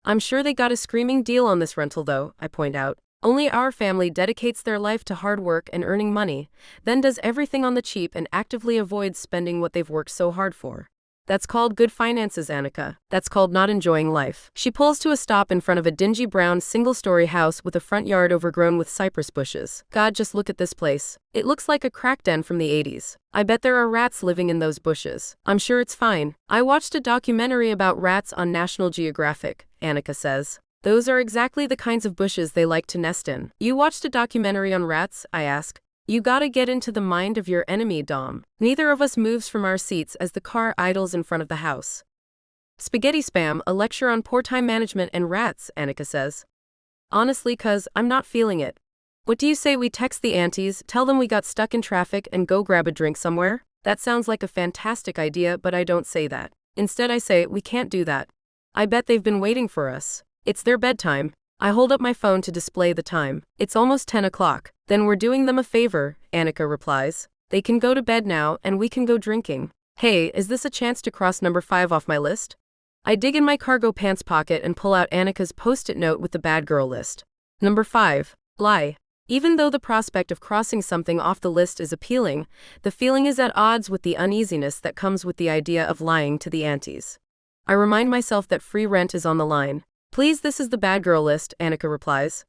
I'm sure they got a screaming deal on this rental though, I point out. Only our family dedicates their life to hard work and earning money, then does everything on the cheap and actively avoids spending what they've worked so hard for. That's called good finances, Annika. That's called not enjoying life. She pulls to a stop in front of a dingy brown single-story house with a front yard overgrown with cypress bushes. God, just look at this place. It looks like a crack den from the 80s. I bet there are rats living in those bushes. I'm sure it's fine. I watched a documentary about rats on National Geographic, Annika says. Those are exactly the kinds of bushes they like to nest in. You watched a documentary on rats? I ask. You gotta get into the mind of your enemy, Dom. Neither of us moves from our seats as the car idles in front of the house. Spaghetti Spam, a lecture on poor time management and rats, Annika says. Honestly, cuz I'm not feeling it. What do you say we text the aunties, tell them we got stuck in traffic and go grab a drink somewhere? That sounds like a fantastic idea, but I don't say that. Instead I say, we can't do that. I bet they've been waiting for us. It's their bedtime. I hold up my phone to display the time. It's almost 10 o'clock. Then we're doing them a favor, Annika replies. They can go to bed now and we can go drinking. Hey, is this a chance to cross number 5 off my list? I dig in my cargo pants pocket and pull out Annika's post-it note with the bad girl list. Number 5. Lie. Even though the prospect of crossing something off the list is appealing, the feeling is at odds with the uneasiness that comes with the idea of lying to the aunties. I remind myself that free rent is on the line. Please, this is the bad girl list, Annika replies.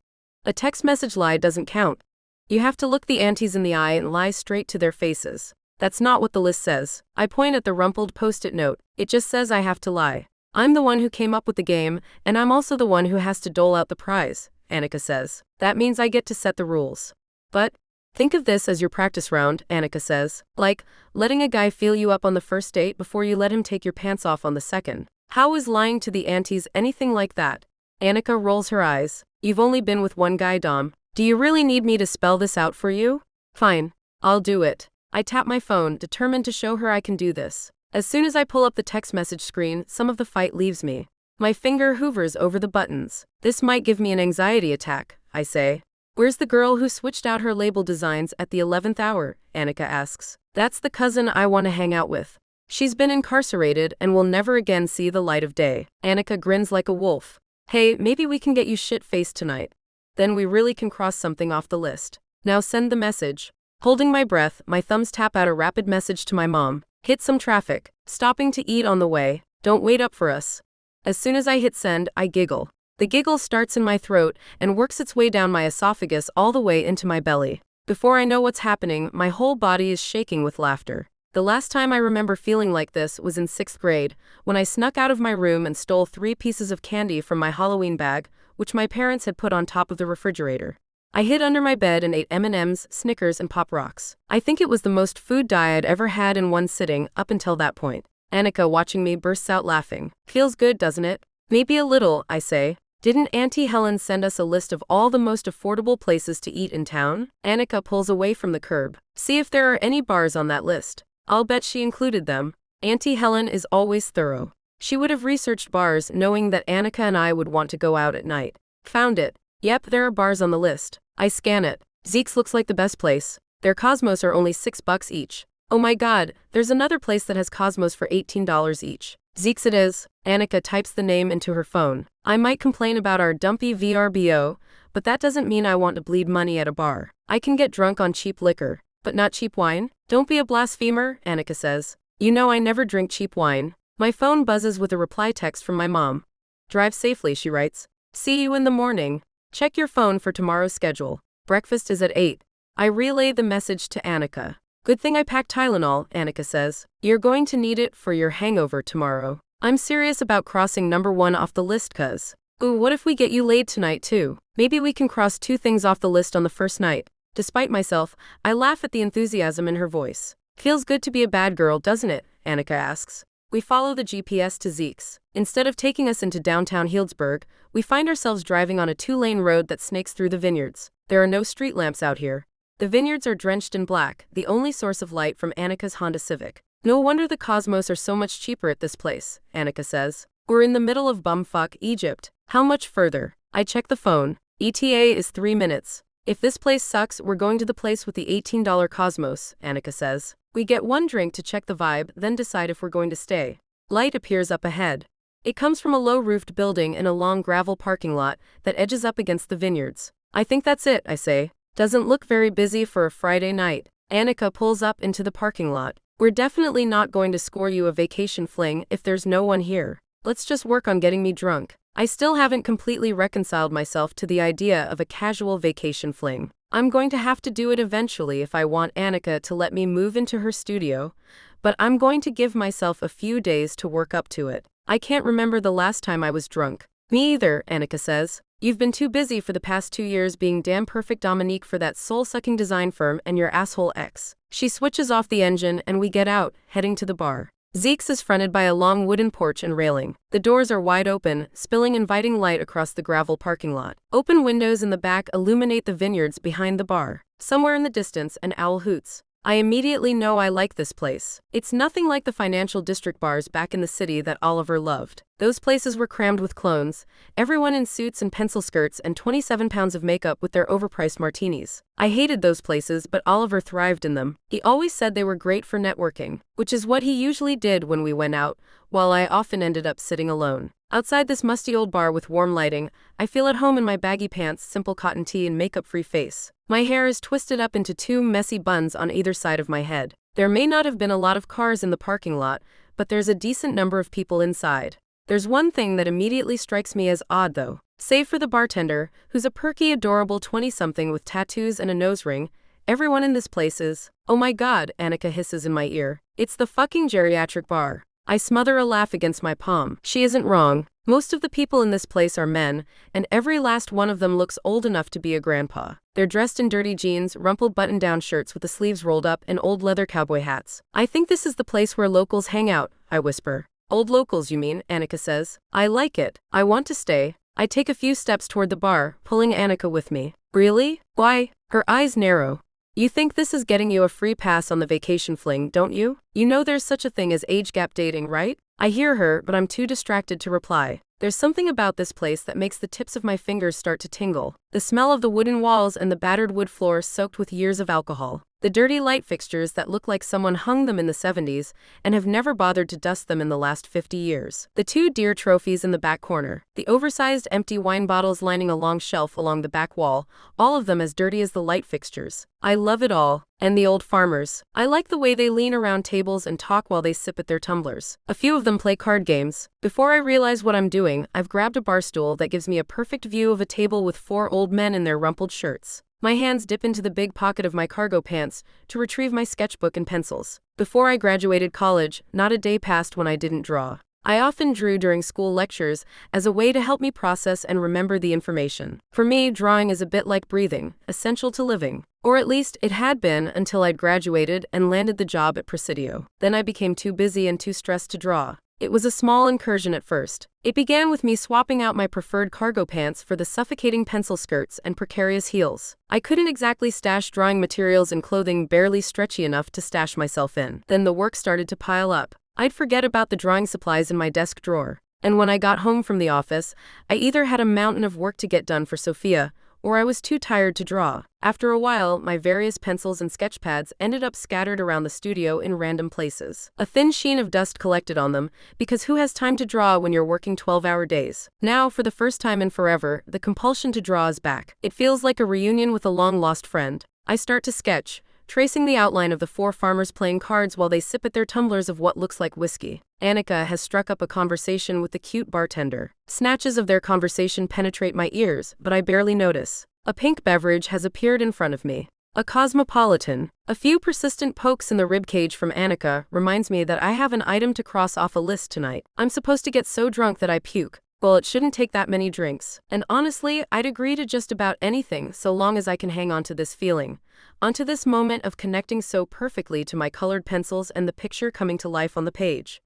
A text message lie doesn't count. You have to look the aunties in the eye and lie straight to their faces. That's not what the list says. I point at the rumpled post-it note. It just says I have to lie. I'm the one who came up with the game, and I'm also the one who has to dole out the prize, Annika says. That means I get to set the rules. But think of this as your practice round, Annika says. Like, letting a guy feel you up on the first date before you let him take your pants off on the second. How is lying to the aunties anything like that? Annika rolls her eyes. You've only been with one guy, Dom. Do you really need me to spell this out for you? Fine. I'll do it. I tap my phone, determined to show her I can do this. As soon as I pull up the text message screen, some of the fight leaves me. My finger hovers over the buttons. This might give me an anxiety attack, I say. Where's the girl who switched out her label designs at the 11th hour? Annika asks. That's the cousin I want to hang out with. She's been incarcerated and will never again see the light of day. Annika grins like a wolf. Hey, maybe we can get you shit-faced tonight. Then we really can cross something off the list. Now send the message. Holding my breath, my thumbs tap out a rapid message to my mom. Hit some traffic. Stopping to eat on the way. Don't wait up for us. As soon as I hit send, I giggle. The giggle starts in my throat and works its way down my esophagus all the way into my belly. Before I know what's happening, my whole body is shaking with laughter. The last time I remember feeling like this was in 6th grade, when I snuck out of my room and stole 3 pieces of candy from my Halloween bag, which my parents had put on top of the refrigerator. I hid under my bed and ate M&Ms, Snickers, and Pop Rocks. I think it was the most food dye I'd ever had in one sitting up until that point. Annika, watching me, bursts out laughing. Feels good, doesn't it? Maybe a little, I say. Didn't Auntie Helen send us a list of all the most affordable places to eat in town? Annika pulls away from the curb. See if there are any bars on that list. I'll bet she included them. Auntie Helen is always thorough. She would have researched bars knowing that Annika and I would want to go out at night. Found it. Yep, there are bars on the list. I scan it. Zeke's looks like the best place. Their Cosmos are only $6 each. Oh my god, there's another place that has Cosmos for $18 each. Zeke's it is. Annika types the name into her phone. I might complain about our dumpy VRBO, but that doesn't mean I want to bleed money at a bar. I can get drunk on cheap liquor, but not cheap wine? Don't be a blasphemer, Annika says. You know I never drink cheap wine. My phone buzzes with a reply text from my mom. Drive safely, she writes. See you in the morning. Check your phone for tomorrow's schedule. Breakfast is at 8. I relay the message to Annika. Good thing I packed Tylenol, Annika says. You're going to need it for your hangover tomorrow. I'm serious about crossing number 1 off the list cuz. Ooh, what if we get you laid tonight too? Maybe we can cross 2 things off the list on the first night. Despite myself, I laugh at the enthusiasm in her voice. Feels good to be a bad girl, doesn't it? Annika asks. We follow the GPS to Zeke's. Instead of taking us into downtown Healdsburg, we find ourselves driving on a 2-lane road that snakes through the vineyards. There are no street lamps out here. The vineyards are drenched in black, the only source of light from Annika's Honda Civic. No wonder the Cosmos are so much cheaper at this place, Annika says. We're in the middle of bumfuck Egypt. How much further? I check the phone. ETA is 3 minutes. If this place sucks, we're going to the place with the $18 Cosmos, Annika says. We get 1 drink to check the vibe, then decide if we're going to stay. Light appears up ahead. It comes from a low-roofed building in a long gravel parking lot that edges up against the vineyards. I think that's it, I say. Doesn't look very busy for a Friday night. Annika pulls up into the parking lot. We're definitely not going to score you a vacation fling if there's no one here. Let's just work on getting me drunk. I still haven't completely reconciled myself to the idea of a casual vacation fling. I'm going to have to do it eventually if I want Annika to let me move into her studio, but I'm going to give myself a few days to work up to it. I can't remember the last time I was drunk. Me either, Annika says. You've been too busy for the past 2 years being damn perfect Dominique for that soul-sucking design firm and your asshole ex. She switches off the engine and we get out, heading to the bar. Zeke's is fronted by a long wooden porch and railing. The doors are wide open, spilling inviting light across the gravel parking lot. Open windows in the back illuminate the vineyards behind the bar. Somewhere in the distance, an owl hoots. I immediately know I like this place. It's nothing like the financial district bars back in the city that Oliver loved. Those places were crammed with clones, everyone in suits and pencil skirts and 27 pounds of makeup with their overpriced martinis. I hated those places, but Oliver thrived in them. He always said they were great for networking, which is what he usually did when we went out, while I often ended up sitting alone. Outside this musty old bar with warm lighting, I feel at home in my baggy pants, simple cotton tee, and makeup-free face. My hair is twisted up into 2 messy buns on either side of my head. There may not have been a lot of cars in the parking lot, but there's a decent number of people inside. There's one thing that immediately strikes me as odd though. Save for the bartender, who's a perky, adorable 20-something with tattoos and a nose ring, everyone in this place is, oh my god, Annika hisses in my ear. It's the fucking geriatric bar. I smother a laugh against my palm. She isn't wrong. Most of the people in this place are men, and every last one of them looks old enough to be a grandpa. They're dressed in dirty jeans, rumpled button-down shirts with the sleeves rolled up, and old leather cowboy hats. I think this is the place where locals hang out, I whisper. Old locals, you mean, Annika says. I like it. I want to stay. I take a few steps toward the bar, pulling Annika with me. Really? Why? Her eyes narrow. You think this is getting you a free pass on the vacation fling, don't you? You know there's such a thing as age gap dating, right? I hear her, but I'm too distracted to reply. There's something about this place that makes the tips of my fingers start to tingle. The smell of the wooden walls and the battered wood floor soaked with years of alcohol. The dirty light fixtures that look like someone hung them in the 70s and have never bothered to dust them in the last 50 years. The 2 deer trophies in the back corner. The oversized empty wine bottles lining a long shelf along the back wall, all of them as dirty as the light fixtures. I love it all. And the old farmers. I like the way they lean around tables and talk while they sip at their tumblers. A few of them play card games. Before I realize what I'm doing, I've grabbed a bar stool that gives me a perfect view of a table with 4 old men in their rumpled shirts. My hands dip into the big pocket of my cargo pants to retrieve my sketchbook and pencils. Before I graduated college, not a day passed when I didn't draw. I often drew during school lectures as a way to help me process and remember the information. For me, drawing is a bit like breathing, essential to living. Or at least it had been until I'd graduated and landed the job at Presidio. Then I became too busy and too stressed to draw. It was a small incursion at first. It began with me swapping out my preferred cargo pants for the suffocating pencil skirts and precarious heels. I couldn't exactly stash drawing materials and clothing barely stretchy enough to stash myself in. Then the work started to pile up. I'd forget about the drawing supplies in my desk drawer. And when I got home from the office, I either had a mountain of work to get done for Sophia, or I was too tired to draw. After a while, my various pencils and sketch pads ended up scattered around the studio in random places. A thin sheen of dust collected on them, because who has time to draw when you're working 12-hour days? Now, for the first time in forever, the compulsion to draw is back. It feels like a reunion with a long-lost friend. I start to sketch, tracing the outline of the 4 farmers playing cards while they sip at their tumblers of what looks like whiskey. Annika has struck up a conversation with the cute bartender. Snatches of their conversation penetrate my ears, but I barely notice. A pink beverage has appeared in front of me. A cosmopolitan. A few persistent pokes in the ribcage from Annika reminds me that I have an item to cross off a list tonight. I'm supposed to get so drunk that I puke. Well, it shouldn't take that many drinks. And honestly, I'd agree to just about anything so long as I can hang on to this feeling. Onto this moment of connecting so perfectly to my colored pencils and the picture coming to life on the page.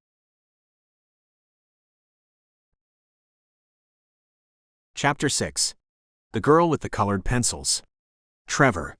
Chapter 6. The Girl with the Colored Pencils. Trevor.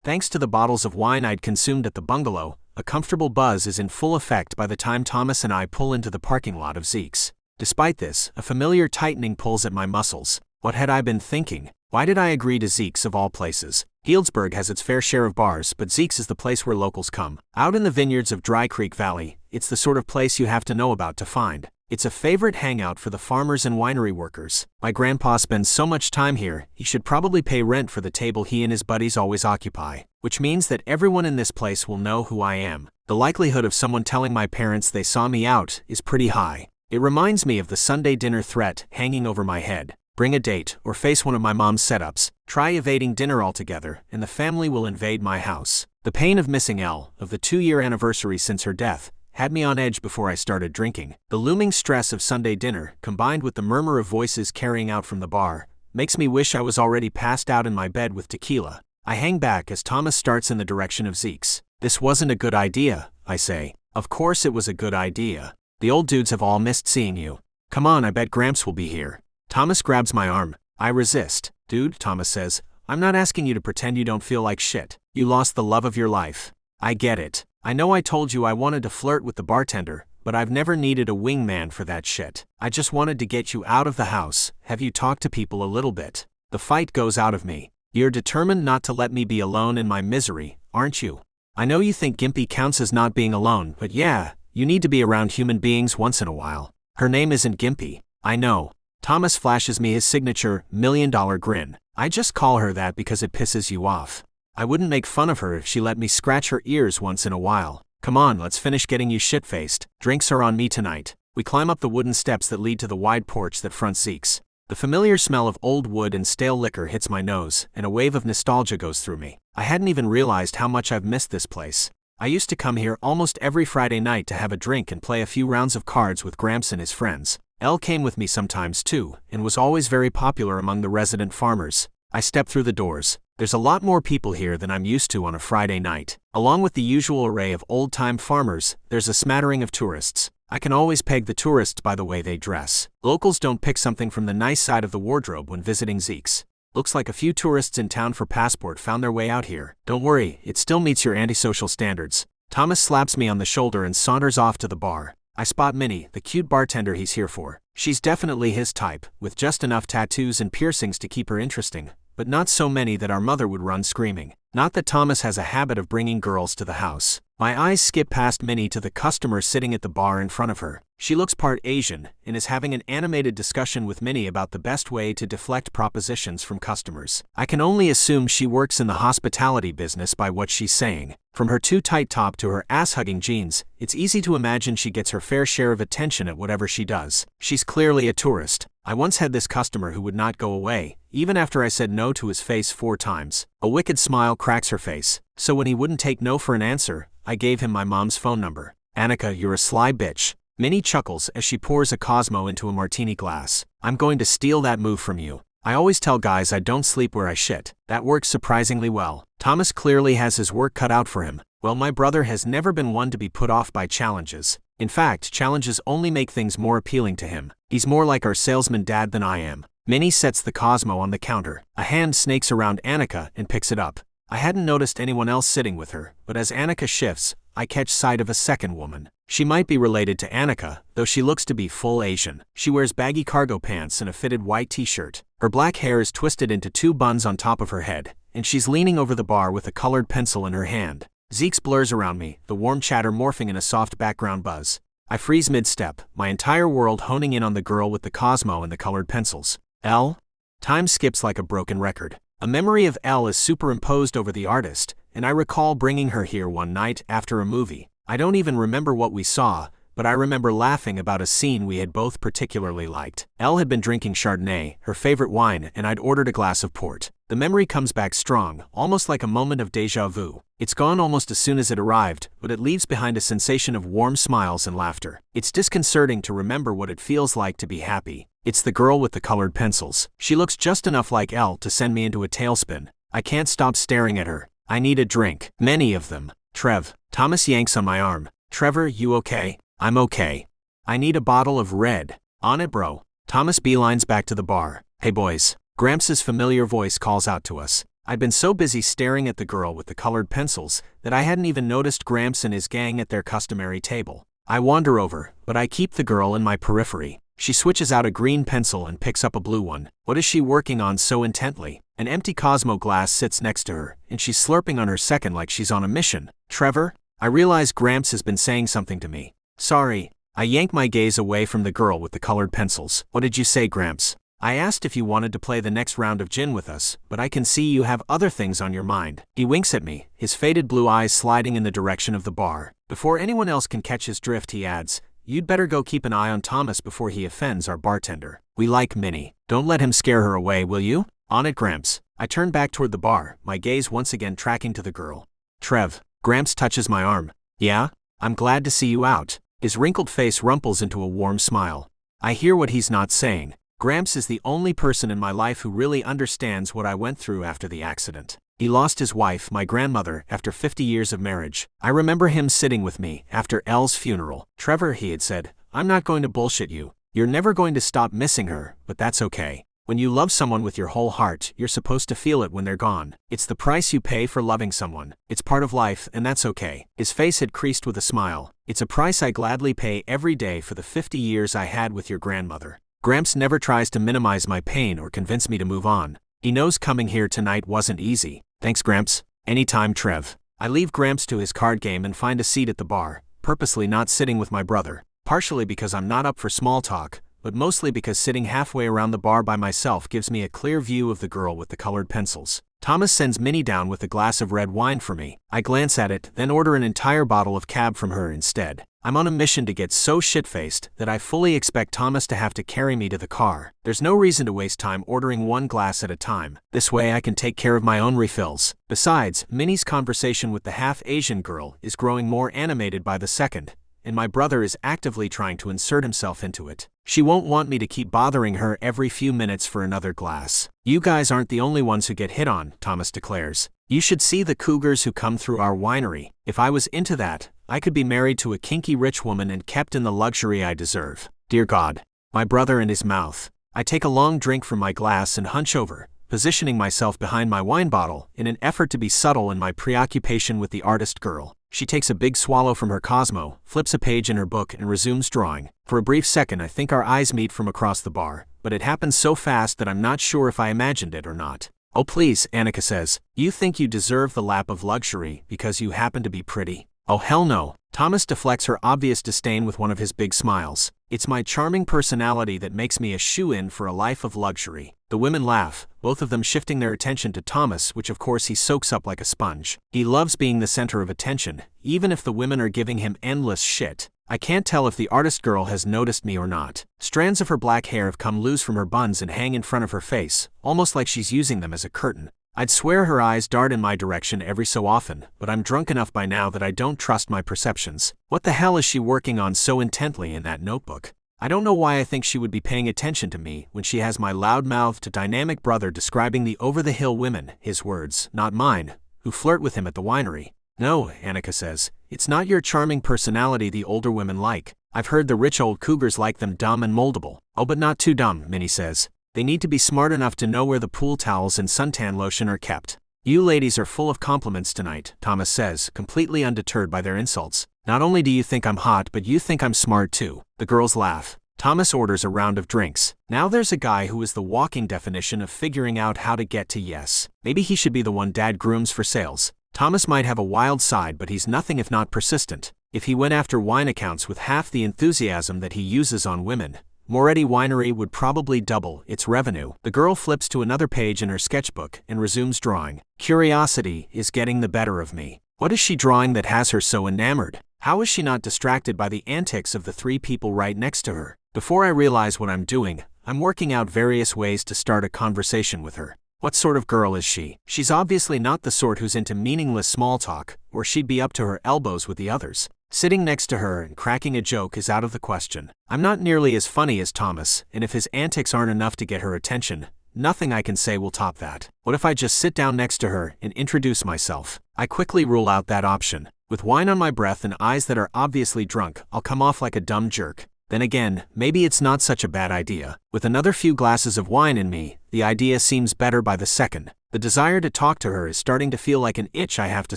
Thanks to the bottles of wine I'd consumed at the bungalow, a comfortable buzz is in full effect by the time Thomas and I pull into the parking lot of Zeke's. Despite this, a familiar tightening pulls at my muscles. What had I been thinking? Why did I agree to Zeke's of all places? Healdsburg has its fair share of bars, but Zeke's is the place where locals come. Out in the vineyards of Dry Creek Valley, it's the sort of place you have to know about to find. It's a favorite hangout for the farmers and winery workers. My grandpa spends so much time here, he should probably pay rent for the table he and his buddies always occupy. Which means that everyone in this place will know who I am. The likelihood of someone telling my parents they saw me out is pretty high. It reminds me of the Sunday dinner threat hanging over my head. Bring a date, or face one of my mom's setups. Try evading dinner altogether, and the family will invade my house. The pain of missing Elle, of the 2-year anniversary since her death, had me on edge before I started drinking. The looming stress of Sunday dinner, combined with the murmur of voices carrying out from the bar, makes me wish I was already passed out in my bed with tequila. I hang back as Thomas starts in the direction of Zeke's. This wasn't a good idea, I say. Of course it was a good idea. The old dudes have all missed seeing you. Come on, I bet Gramps will be here. Thomas grabs my arm. I resist. Dude, Thomas says, I'm not asking you to pretend you don't feel like shit. You lost the love of your life. I get it. I know I told you I wanted to flirt with the bartender, but I've never needed a wingman for that shit. I just wanted to get you out of the house. Have you talked to people a little bit? The fight goes out of me. You're determined not to let me be alone in my misery, aren't you? I know you think Gimpy counts as not being alone, but yeah, you need to be around human beings once in a while. Her name isn't Gimpy. I know. Thomas flashes me his signature $1 million grin. I just call her that because it pisses you off. I wouldn't make fun of her if she let me scratch her ears once in a while. Come on, let's finish getting you shit-faced. Drinks are on me tonight. We climb up the wooden steps that lead to the wide porch that fronts Zeke's. The familiar smell of old wood and stale liquor hits my nose, and a wave of nostalgia goes through me. I hadn't even realized how much I've missed this place. I used to come here almost every Friday night to have a drink and play a few rounds of cards with Gramps and his friends. Elle came with me sometimes too, and was always very popular among the resident farmers. I step through the doors. There's a lot more people here than I'm used to on a Friday night. Along with the usual array of old-time farmers, there's a smattering of tourists. I can always peg the tourists by the way they dress. Locals don't pick something from the nice side of the wardrobe when visiting Zeke's. Looks like a few tourists in town for passport found their way out here. Don't worry, it still meets your antisocial standards. Thomas slaps me on the shoulder and saunters off to the bar. I spot Minnie, the cute bartender he's here for. She's definitely his type, with just enough tattoos and piercings to keep her interesting, but not so many that our mother would run screaming. Not that Thomas has a habit of bringing girls to the house. My eyes skip past Minnie to the customer sitting at the bar in front of her. She looks part Asian and is having an animated discussion with Minnie about the best way to deflect propositions from customers. I can only assume she works in the hospitality business by what she's saying. From her too tight top to her ass-hugging jeans, it's easy to imagine she gets her fair share of attention at whatever she does. She's clearly a tourist. I once had this customer who would not go away, even after I said no to his face 4 times. A wicked smile cracks her face, so when he wouldn't take no for an answer, I gave him my mom's phone number. Annika, you're a sly bitch. Minnie chuckles as she pours a Cosmo into a martini glass. I'm going to steal that move from you. I always tell guys I don't sleep where I shit. That works surprisingly well. Thomas clearly has his work cut out for him. Well, my brother has never been one to be put off by challenges. In fact, challenges only make things more appealing to him. He's more like our salesman dad than I am. Minnie sets the Cosmo on the counter. A hand snakes around Annika and picks it up. I hadn't noticed anyone else sitting with her, but as Annika shifts, I catch sight of a second woman. She might be related to Annika, though she looks to be full Asian. She wears baggy cargo pants and a fitted white t-shirt. Her black hair is twisted into 2 buns on top of her head, and she's leaning over the bar with a colored pencil in her hand. Zeke's blurs around me, the warm chatter morphing in a soft background buzz. I freeze mid-step, my entire world honing in on the girl with the Cosmo and the colored pencils. Elle? Time skips like a broken record. A memory of Elle is superimposed over the artist, and I recall bringing her here one night after a movie. I don't even remember what we saw, but I remember laughing about a scene we had both particularly liked. Elle had been drinking Chardonnay, her favorite wine, and I'd ordered a glass of port. The memory comes back strong, almost like a moment of déjà vu. It's gone almost as soon as it arrived, but it leaves behind a sensation of warm smiles and laughter. It's disconcerting to remember what it feels like to be happy. It's the girl with the colored pencils. She looks just enough like Elle to send me into a tailspin. I can't stop staring at her. I need a drink. Many of them. Trev. Thomas yanks on my arm. Trevor, you okay? I'm okay. I need a bottle of red. On it, bro. Thomas beelines back to the bar. Hey boys. Gramps' familiar voice calls out to us. I'd been so busy staring at the girl with the colored pencils that I hadn't even noticed Gramps and his gang at their customary table. I wander over, but I keep the girl in my periphery. She switches out a green pencil and picks up a blue one. What is she working on so intently? An empty Cosmo glass sits next to her, and she's slurping on her second like she's on a mission. Trevor? I realize Gramps has been saying something to me. Sorry. I yank my gaze away from the girl with the colored pencils. What did you say, Gramps? I asked if you wanted to play the next round of gin with us, but I can see you have other things on your mind. He winks at me, his faded blue eyes sliding in the direction of the bar. Before anyone else can catch his drift, he adds, you'd better go keep an eye on Thomas before he offends our bartender. We like Minnie. Don't let him scare her away, will you? On it, Gramps. I turn back toward the bar, my gaze once again tracking to the girl. Trev. Gramps touches my arm. Yeah? I'm glad to see you out. His wrinkled face rumples into a warm smile. I hear what he's not saying. Gramps is the only person in my life who really understands what I went through after the accident. He lost his wife, my grandmother, after 50 years of marriage. I remember him sitting with me after Elle's funeral. Trevor, he had said, I'm not going to bullshit you. You're never going to stop missing her, but that's okay. When you love someone with your whole heart, you're supposed to feel it when they're gone. It's the price you pay for loving someone. It's part of life, and that's okay. His face had creased with a smile. It's a price I gladly pay every day for the 50 years I had with your grandmother. Gramps never tries to minimize my pain or convince me to move on. He knows coming here tonight wasn't easy. Thanks, Gramps. Anytime, Trev. I leave Gramps to his card game and find a seat at the bar, purposely not sitting with my brother. Partially because I'm not up for small talk, but mostly because sitting halfway around the bar by myself gives me a clear view of the girl with the colored pencils. Thomas sends Minnie down with a glass of red wine for me. I glance at it, then order an entire bottle of cab from her instead. I'm on a mission to get so shit-faced that I fully expect Thomas to have to carry me to the car. There's no reason to waste time ordering one glass at a time. This way I can take care of my own refills. Besides, Minnie's conversation with the half-Asian girl is growing more animated by the second, and my brother is actively trying to insert himself into it. She won't want me to keep bothering her every few minutes for another glass. You guys aren't the only ones who get hit on, Thomas declares. You should see the cougars who come through our winery. If I was into that, I could be married to a kinky rich woman and kept in the luxury I deserve. Dear God. My brother and his mouth. I take a long drink from my glass and hunch over, positioning myself behind my wine bottle in an effort to be subtle in my preoccupation with the artist girl. She takes a big swallow from her Cosmo, flips a page in her book and resumes drawing. For a brief second I think our eyes meet from across the bar, but it happens so fast that I'm not sure if I imagined it or not. Oh please, Annika says. You think you deserve the lap of luxury because you happen to be pretty? Oh hell no. Thomas deflects her obvious disdain with one of his big smiles. It's my charming personality that makes me a shoo-in for a life of luxury. The women laugh, both of them shifting their attention to Thomas, which of course he soaks up like a sponge. He loves being the center of attention, even if the women are giving him endless shit. I can't tell if the artist girl has noticed me or not. Strands of her black hair have come loose from her buns and hang in front of her face, almost like she's using them as a curtain. I'd swear her eyes dart in my direction every so often, but I'm drunk enough by now that I don't trust my perceptions. What the hell is she working on so intently in that notebook? I don't know why I think she would be paying attention to me when she has my loud-mouthed, dynamic brother describing the over-the-hill women, his words, not mine, who flirt with him at the winery. No, Annika says, it's not your charming personality the older women like. I've heard the rich old cougars like them dumb and moldable. Oh, but not too dumb, Minnie says. They need to be smart enough to know where the pool towels and suntan lotion are kept. You ladies are full of compliments tonight, Thomas says, completely undeterred by their insults. Not only do you think I'm hot, but you think I'm smart too. The girls laugh. Thomas orders a round of drinks. Now there's a guy who is the walking definition of figuring out how to get to yes. Maybe he should be the one Dad grooms for sales. Thomas might have a wild side, but he's nothing if not persistent. If he went after wine accounts with half the enthusiasm that he uses on women, Moretti Winery would probably double its revenue. The girl flips to another page in her sketchbook and resumes drawing. Curiosity is getting the better of me. What is she drawing that has her so enamored? How is she not distracted by the antics of the three people right next to her? Before I realize what I'm doing, I'm working out various ways to start a conversation with her. What sort of girl is she? She's obviously not the sort who's into meaningless small talk, or she'd be up to her elbows with the others. Sitting next to her and cracking a joke is out of the question. I'm not nearly as funny as Thomas, and if his antics aren't enough to get her attention, nothing I can say will top that. What if I just sit down next to her and introduce myself? I quickly rule out that option. With wine on my breath and eyes that are obviously drunk, I'll come off like a dumb jerk. Then again, maybe it's not such a bad idea. With another few glasses of wine in me, the idea seems better by the second. The desire to talk to her is starting to feel like an itch I have to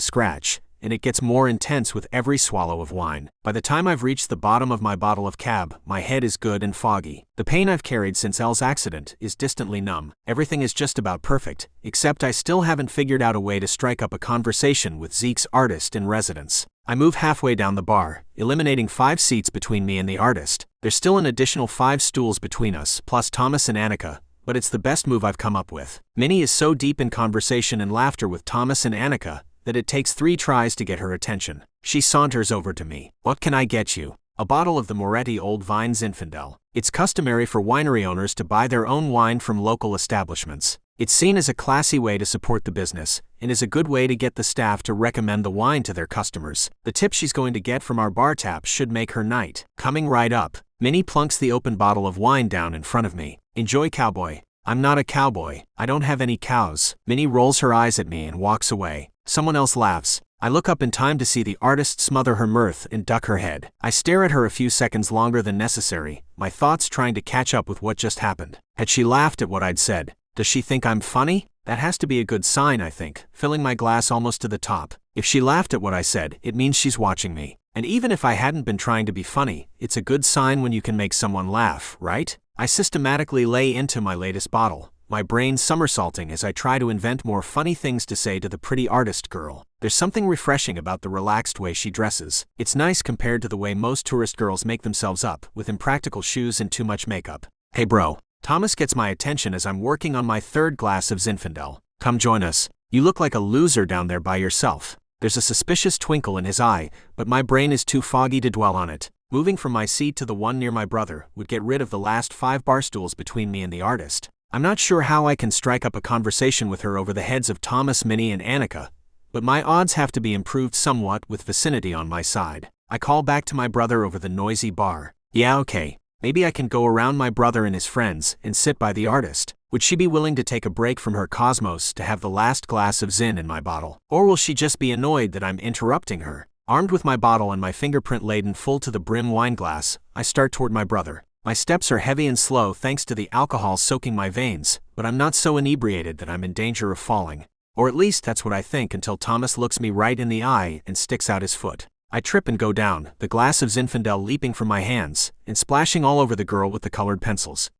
scratch, and it gets more intense with every swallow of wine. By the time I've reached the bottom of my bottle of cab, my head is good and foggy. The pain I've carried since Elle's accident is distantly numb. Everything is just about perfect, except I still haven't figured out a way to strike up a conversation with Zeke's artist in residence. I move halfway down the bar, eliminating 5 seats between me and the artist. There's still an additional 5 stools between us, plus Thomas and Annika, but it's the best move I've come up with. Minnie is so deep in conversation and laughter with Thomas and Annika that it takes 3 tries to get her attention. She saunters over to me. What can I get you? A bottle of the Moretti Old Vine Zinfandel. It's customary for winery owners to buy their own wine from local establishments. It's seen as a classy way to support the business, and is a good way to get the staff to recommend the wine to their customers. The tip she's going to get from our bar tap should make her night. Coming right up, Minnie plunks the open bottle of wine down in front of me. Enjoy, cowboy. I'm not a cowboy. I don't have any cows. Minnie rolls her eyes at me and walks away. Someone else laughs. I look up in time to see the artist smother her mirth and duck her head. I stare at her a few seconds longer than necessary, my thoughts trying to catch up with what just happened. Had she laughed at what I'd said? Does she think I'm funny? That has to be a good sign, I think, filling my glass almost to the top. If she laughed at what I said, it means she's watching me. And even if I hadn't been trying to be funny, it's a good sign when you can make someone laugh, right? I systematically lay into my latest bottle, my brain somersaulting as I try to invent more funny things to say to the pretty artist girl. There's something refreshing about the relaxed way she dresses. It's nice compared to the way most tourist girls make themselves up, with impractical shoes and too much makeup. Hey bro. Thomas gets my attention as I'm working on my 3rd glass of Zinfandel. Come join us. You look like a loser down there by yourself. There's a suspicious twinkle in his eye, but my brain is too foggy to dwell on it. Moving from my seat to the one near my brother would get rid of the last 5 bar stools between me and the artist. I'm not sure how I can strike up a conversation with her over the heads of Thomas, Minnie, and Annika, but my odds have to be improved somewhat with vicinity on my side. I call back to my brother over the noisy bar. Yeah, okay. Maybe I can go around my brother and his friends and sit by the artist. Would she be willing to take a break from her cosmos to have the last glass of Zin in my bottle? Or will she just be annoyed that I'm interrupting her? Armed with my bottle and my fingerprint-laden full to the brim wine glass, I start toward my brother. My steps are heavy and slow thanks to the alcohol soaking my veins, but I'm not so inebriated that I'm in danger of falling. Or at least that's what I think until Thomas looks me right in the eye and sticks out his foot. I trip and go down, the glass of Zinfandel leaping from my hands and splashing all over the girl with the colored pencils.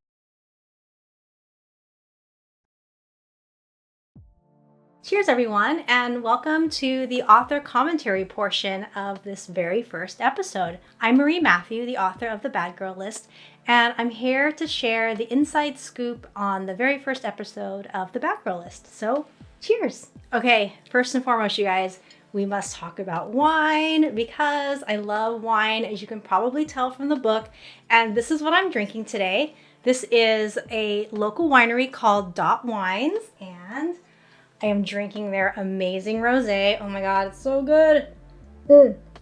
Cheers, everyone, and welcome to the author commentary portion of this very first episode. I'm Marie Matthew, the author of The Bad Girl List, and I'm here to share the inside scoop on the very first episode of The Bad Girl List. So, cheers! Okay, first and foremost, you guys, we must talk about wine because I love wine, as you can probably tell from the book, and this is what I'm drinking today. This is a local winery called Dot Wines, and I am drinking their amazing rosé. Oh my God, it's so good.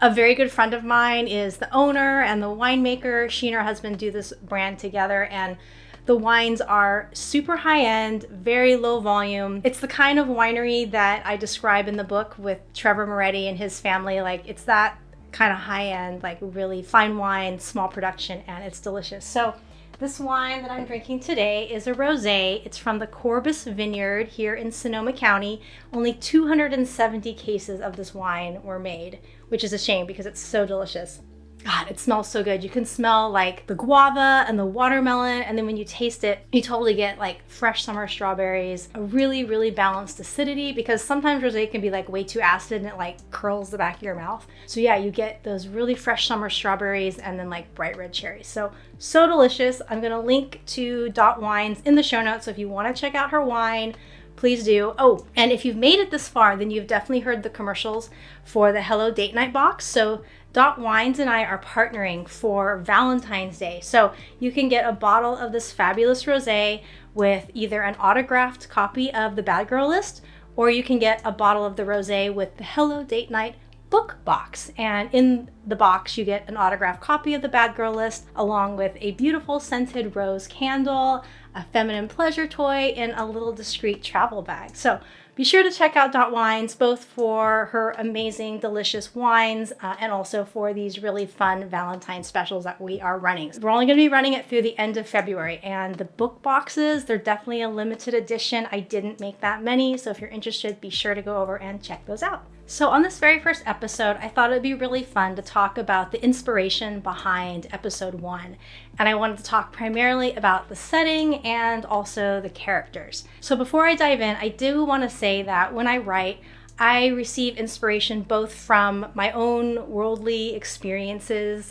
A very good friend of mine is the owner and the winemaker. She and her husband do this brand together, and the wines are super high end, very low volume. It's the kind of winery that I describe in the book with Trevor Moretti and his family. Like, it's that kind of high end, like really fine wine, small production, and it's delicious. So this wine that I'm drinking today is a rosé. It's from the Corbus Vineyard here in Sonoma County. Only 270 cases of this wine were made, which is a shame because it's so delicious. God, it smells so good. You can smell like the guava and the watermelon, and then when you taste it, you totally get like fresh summer strawberries, a really, really balanced acidity, because sometimes rosé can be like way too acid and it like curls the back of your mouth. So yeah, you get those really fresh summer strawberries and then like bright red cherries. So delicious. I'm gonna link to Dot Wines in the show notes, so if you wanna check out her wine, please do. Oh, and if you've made it this far, then you've definitely heard the commercials for the Hello Date Night box. So Dot Wines and I are partnering for Valentine's Day. So you can get a bottle of this fabulous rosé with either an autographed copy of The Bad Girl List, or you can get a bottle of the rosé with the Hello Date Night book box. And in the box, you get an autographed copy of The Bad Girl List, along with a beautiful scented rose candle, a feminine pleasure toy, and a little discreet travel bag. So be sure to check out Dot Wines, both for her amazing, delicious wines and also for these really fun Valentine specials that we are running. We're only going to be running it through the end of February, and the book boxes, they're definitely a limited edition. I didn't make that many, so if you're interested, be sure to go over and check those out. So on this very first episode, I thought it'd be really fun to talk about the inspiration behind episode 1. And I wanted to talk primarily about the setting and also the characters. So before I dive in, I do want to say that when I write, I receive inspiration both from my own worldly experiences,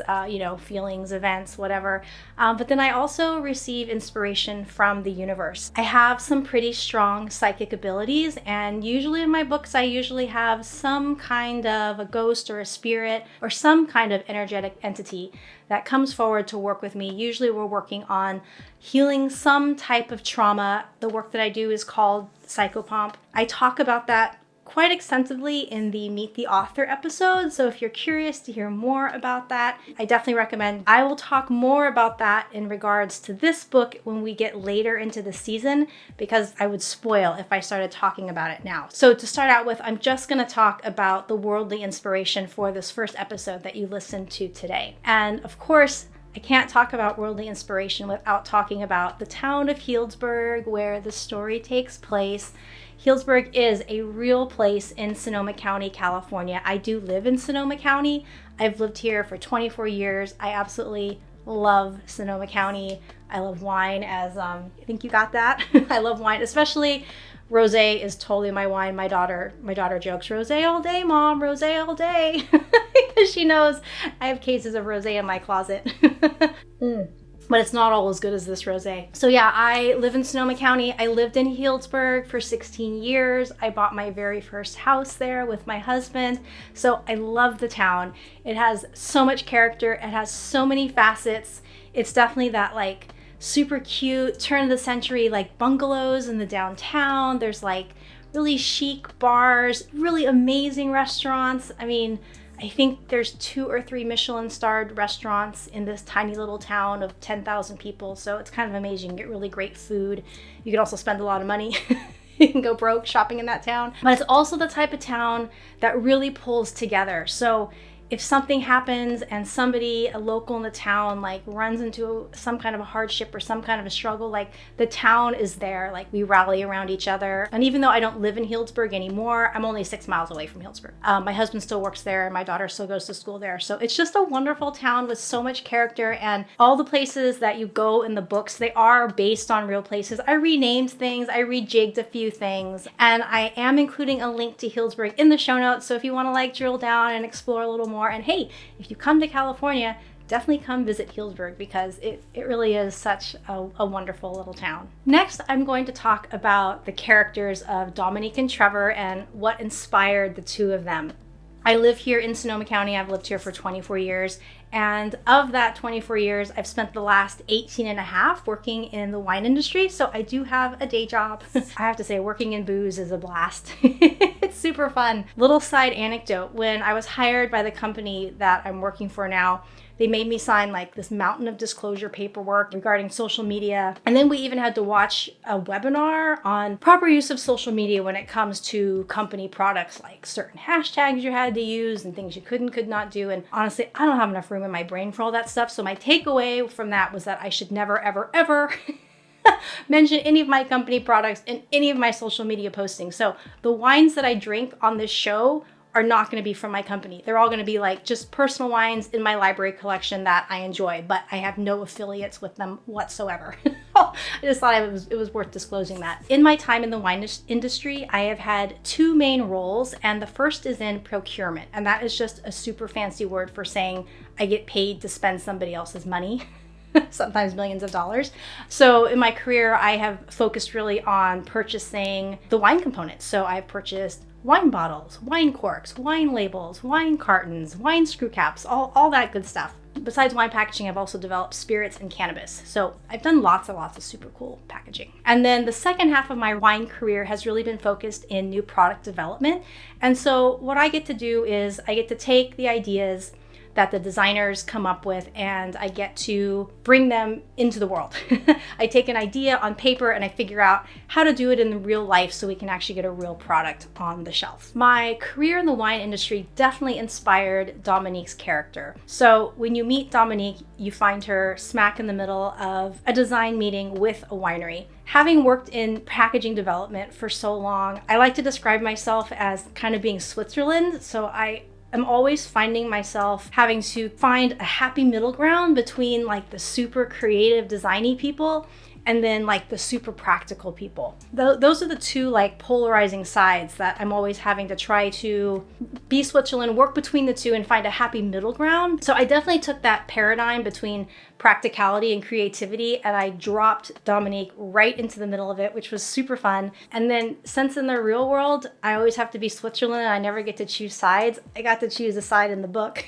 feelings, events, whatever. But then I also receive inspiration from the universe. I have some pretty strong psychic abilities, and usually in my books, I usually have some kind of a ghost or a spirit or some kind of energetic entity that comes forward to work with me. Usually we're working on healing some type of trauma. The work that I do is called psychopomp. I talk about that quite extensively in the Meet the Author episode, so if you're curious to hear more about that, I definitely recommend. I will talk more about that in regards to this book when we get later into the season, because I would spoil if I started talking about it now. So to start out with, I'm just going to talk about the worldly inspiration for this first episode that you listened to today. And of course, I can't talk about worldly inspiration without talking about the town of Healdsburg, where the story takes place. Healdsburg is a real place in Sonoma County, California. I do live in Sonoma County. I've lived here for 24 years. I absolutely love Sonoma County. I love wine, as I think you got that. I love wine, especially rosé is totally my wine. My daughter jokes, "Rosé all day, Mom, rosé all day." Because she knows I have cases of rosé in my closet. But it's not all as good as this rosé. So yeah, I live in Sonoma County. I lived in Healdsburg for 16 years. I bought my very first house there with my husband. So I love the town. It has so much character. It has so many facets. It's definitely that like super cute turn of the century like bungalows in the downtown. There's like really chic bars, really amazing restaurants. I mean, I think there's 2 or 3 Michelin-starred restaurants in this tiny little town of 10,000 people, so it's kind of amazing. You get really great food. You can also spend a lot of money. You can go broke shopping in that town. But it's also the type of town that really pulls together. So if something happens and somebody, a local in the town, like runs into some kind of a hardship or some kind of a struggle, like the town is there, like we rally around each other. And even though I don't live in Healdsburg anymore, I'm only 6 miles away from Healdsburg. My husband still works there and my daughter still goes to school there. So it's just a wonderful town with so much character, and all the places that you go in the books, they are based on real places. I renamed things, I rejigged a few things, and I am including a link to Healdsburg in the show notes. So if you want to like drill down and explore a little more, and hey, if you come to California, definitely come visit Healdsburg because it really is such a wonderful little town. Next, I'm going to talk about the characters of Dominique and Trevor and what inspired the two of them. I live here in Sonoma County. I've lived here for 24 years. And of that 24 years, I've spent the last 18 and a half working in the wine industry. So I do have a day job. I have to say, working in booze is a blast. It's super fun. Little side anecdote. When I was hired by the company that I'm working for now, they made me sign like this mountain of disclosure paperwork regarding social media. And then we even had to watch a webinar on proper use of social media when it comes to company products, like certain hashtags you had to use and things you could not do. And honestly, I don't have enough room in my brain for all that stuff. So my takeaway from that was that I should never, ever, ever mention any of my company products in any of my social media postings. So the wines that I drink on this show are not going to be from my company. They're all going to be like just personal wines in my library collection that I enjoy, but I have no affiliates with them whatsoever. I just thought it was worth disclosing that. In my time in the wine industry, I have had two main roles, and the first is in procurement, and that is just a super fancy word for saying I get paid to spend somebody else's money. Sometimes millions of dollars. So in my career, I have focused really on purchasing the wine components. So I've purchased wine bottles, wine corks, wine labels, wine cartons, wine screw caps, all that good stuff. Besides wine packaging, I've also developed spirits and cannabis. So I've done lots and lots of super cool packaging. And then the second half of my wine career has really been focused in new product development. And so what I get to do is I get to take the ideas that the designers come up with and I get to bring them into the world. I take an idea on paper and I figure out how to do it in real life so we can actually get a real product on the shelf. My career in the wine industry definitely inspired Dominique's character. So when you meet Dominique, you find her smack in the middle of a design meeting with a winery. Having worked in packaging development for so long, I like to describe myself as kind of being Switzerland. So I'm always finding myself having to find a happy middle ground between like the super creative designy people and then like the super practical people. Those are the two like polarizing sides that I'm always having to try to be Switzerland, work between the two and find a happy middle ground. So I definitely took that paradigm between practicality and creativity and I dropped Dominique right into the middle of it, which was super fun. And then since in the real world, I always have to be Switzerland and I never get to choose sides, I got to choose a side in the book.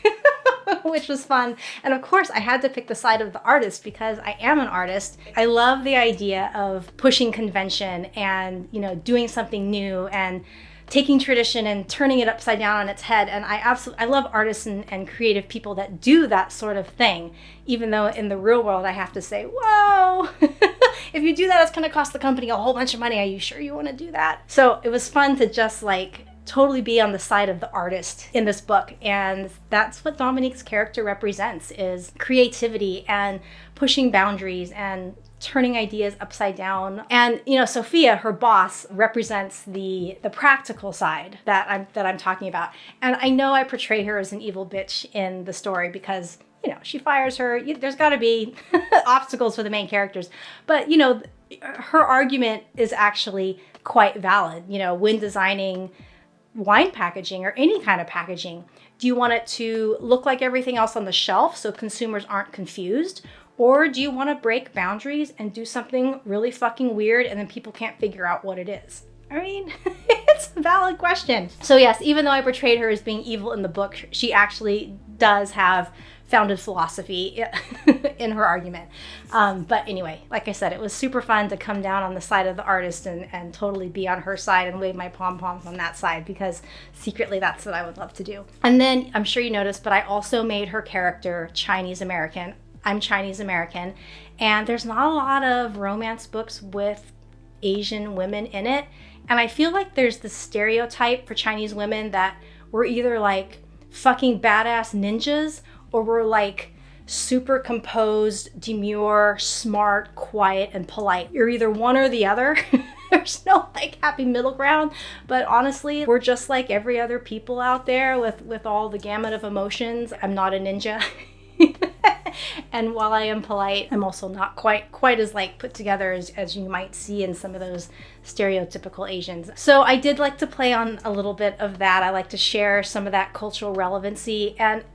Which was fun. And of course, I had to pick the side of the artist because I am an artist. I love the idea of pushing convention and, doing something new and taking tradition and turning it upside down on its head. And I love artists and creative people that do that sort of thing, even though in the real world, I have to say, whoa, if you do that, it's going to cost the company a whole bunch of money. Are you sure you want to do that? So it was fun to just totally be on the side of the artist in this book. And that's what Dominique's character represents, is creativity and pushing boundaries and turning ideas upside down. And, Sophia, her boss, represents the practical side that I'm talking about. And I know I portray her as an evil bitch in the story because, she fires her. There's got to be obstacles for the main characters. But, her argument is actually quite valid. When designing wine packaging or any kind of packaging, do you want it to look like everything else on the shelf so consumers aren't confused? Or do you want to break boundaries and do something really fucking weird and then people can't figure out what it is? I mean, it's a valid question. So yes, even though I portrayed her as being evil in the book, she actually does have founded philosophy in her argument. But anyway, like I said, it was super fun to come down on the side of the artist and totally be on her side and wave my pom-poms on that side because secretly that's what I would love to do. And then I'm sure you noticed, but I also made her character Chinese American. I'm Chinese American, and there's not a lot of romance books with Asian women in it. And I feel like there's this stereotype for Chinese women that we're either like fucking badass ninjas, or we're like super composed, demure, smart, quiet, and polite. You're either one or the other. There's no like happy middle ground, but honestly, we're just like every other people out there with all the gamut of emotions. I'm not a ninja. And while I am polite, I'm also not quite as like put together as you might see in some of those stereotypical Asians. So I did like to play on a little bit of that. I like to share some of that cultural relevancy. And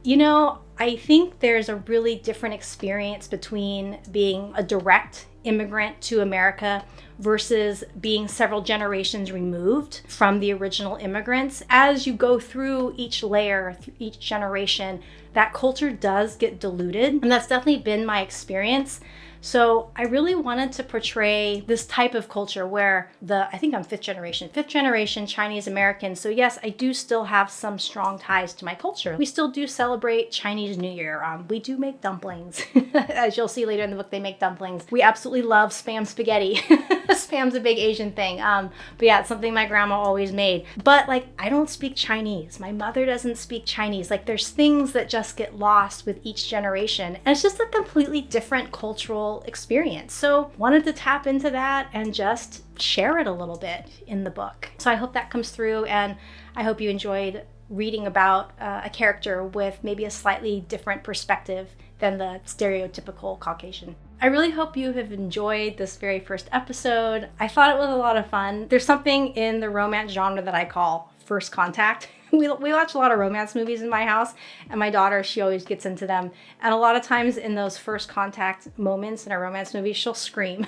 I think there's a really different experience between being a direct immigrant to America versus being several generations removed from the original immigrants. As you go through each layer, each generation, that culture does get diluted. And that's definitely been my experience. So I really wanted to portray this type of culture where I think I'm fifth generation Chinese American. So yes, I do still have some strong ties to my culture. We still do celebrate Chinese New Year. We do make dumplings. As you'll see later in the book, they make dumplings. We absolutely love Spam spaghetti. Spam's a big Asian thing. But yeah, it's something my grandma always made. But like, I don't speak Chinese. My mother doesn't speak Chinese. Like, there's things that just get lost with each generation. And it's just a completely different cultural experience. So wanted to tap into that and just share it a little bit in the book. So I hope that comes through, and I hope you enjoyed reading about a character with maybe a slightly different perspective than the stereotypical Caucasian. I really hope you have enjoyed this very first episode. I thought it was a lot of fun. There's something in the romance genre that I call first contact. We watch a lot of romance movies in my house, and my daughter, she always gets into them. And a lot of times in those first contact moments in a romance movie, she'll scream.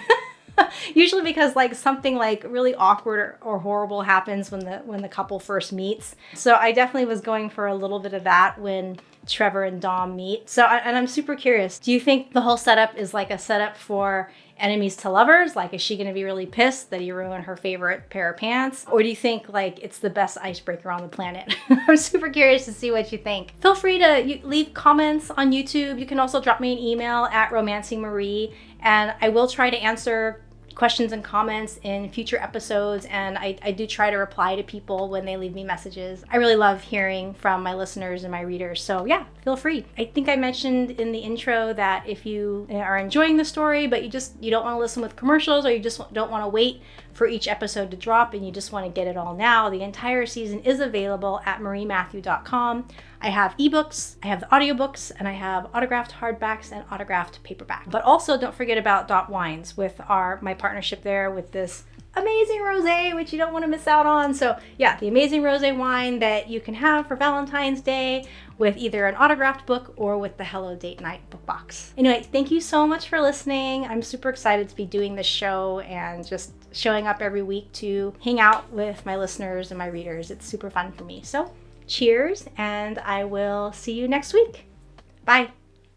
Usually because like something like really awkward or horrible happens when the couple first meets. So I definitely was going for a little bit of that when Trevor and Dom meet. And I'm super curious. Do you think the whole setup is like a setup for enemies to lovers? Like, is she going to be really pissed that he ruined her favorite pair of pants? Or do you think like it's the best icebreaker on the planet? I'm super curious to see what you think. Feel free to leave comments on YouTube. You can also drop me an email at romancingmarie, and I will try to answer questions and comments in future episodes, and I do try to reply to people when they leave me messages. I really love hearing from my listeners and my readers, so yeah, feel free. I think I mentioned in the intro that if you are enjoying the story but you don't want to listen with commercials, or you just don't want to wait for each episode to drop and you just want to get it all now, the entire season is available at mariematthew.com. I have ebooks, I have the audiobooks, and I have autographed hardbacks and autographed paperback. But also don't forget about Dot Wines with my partnership there with this amazing rosé, which you don't want to miss out on. So yeah, the amazing rosé wine that you can have for Valentine's Day with either an autographed book or with the Hello Date Night book box. Anyway, thank you so much for listening. I'm super excited to be doing this show and just showing up every week to hang out with my listeners and my readers. It's super fun for me. So cheers, and I will see you next week. Bye.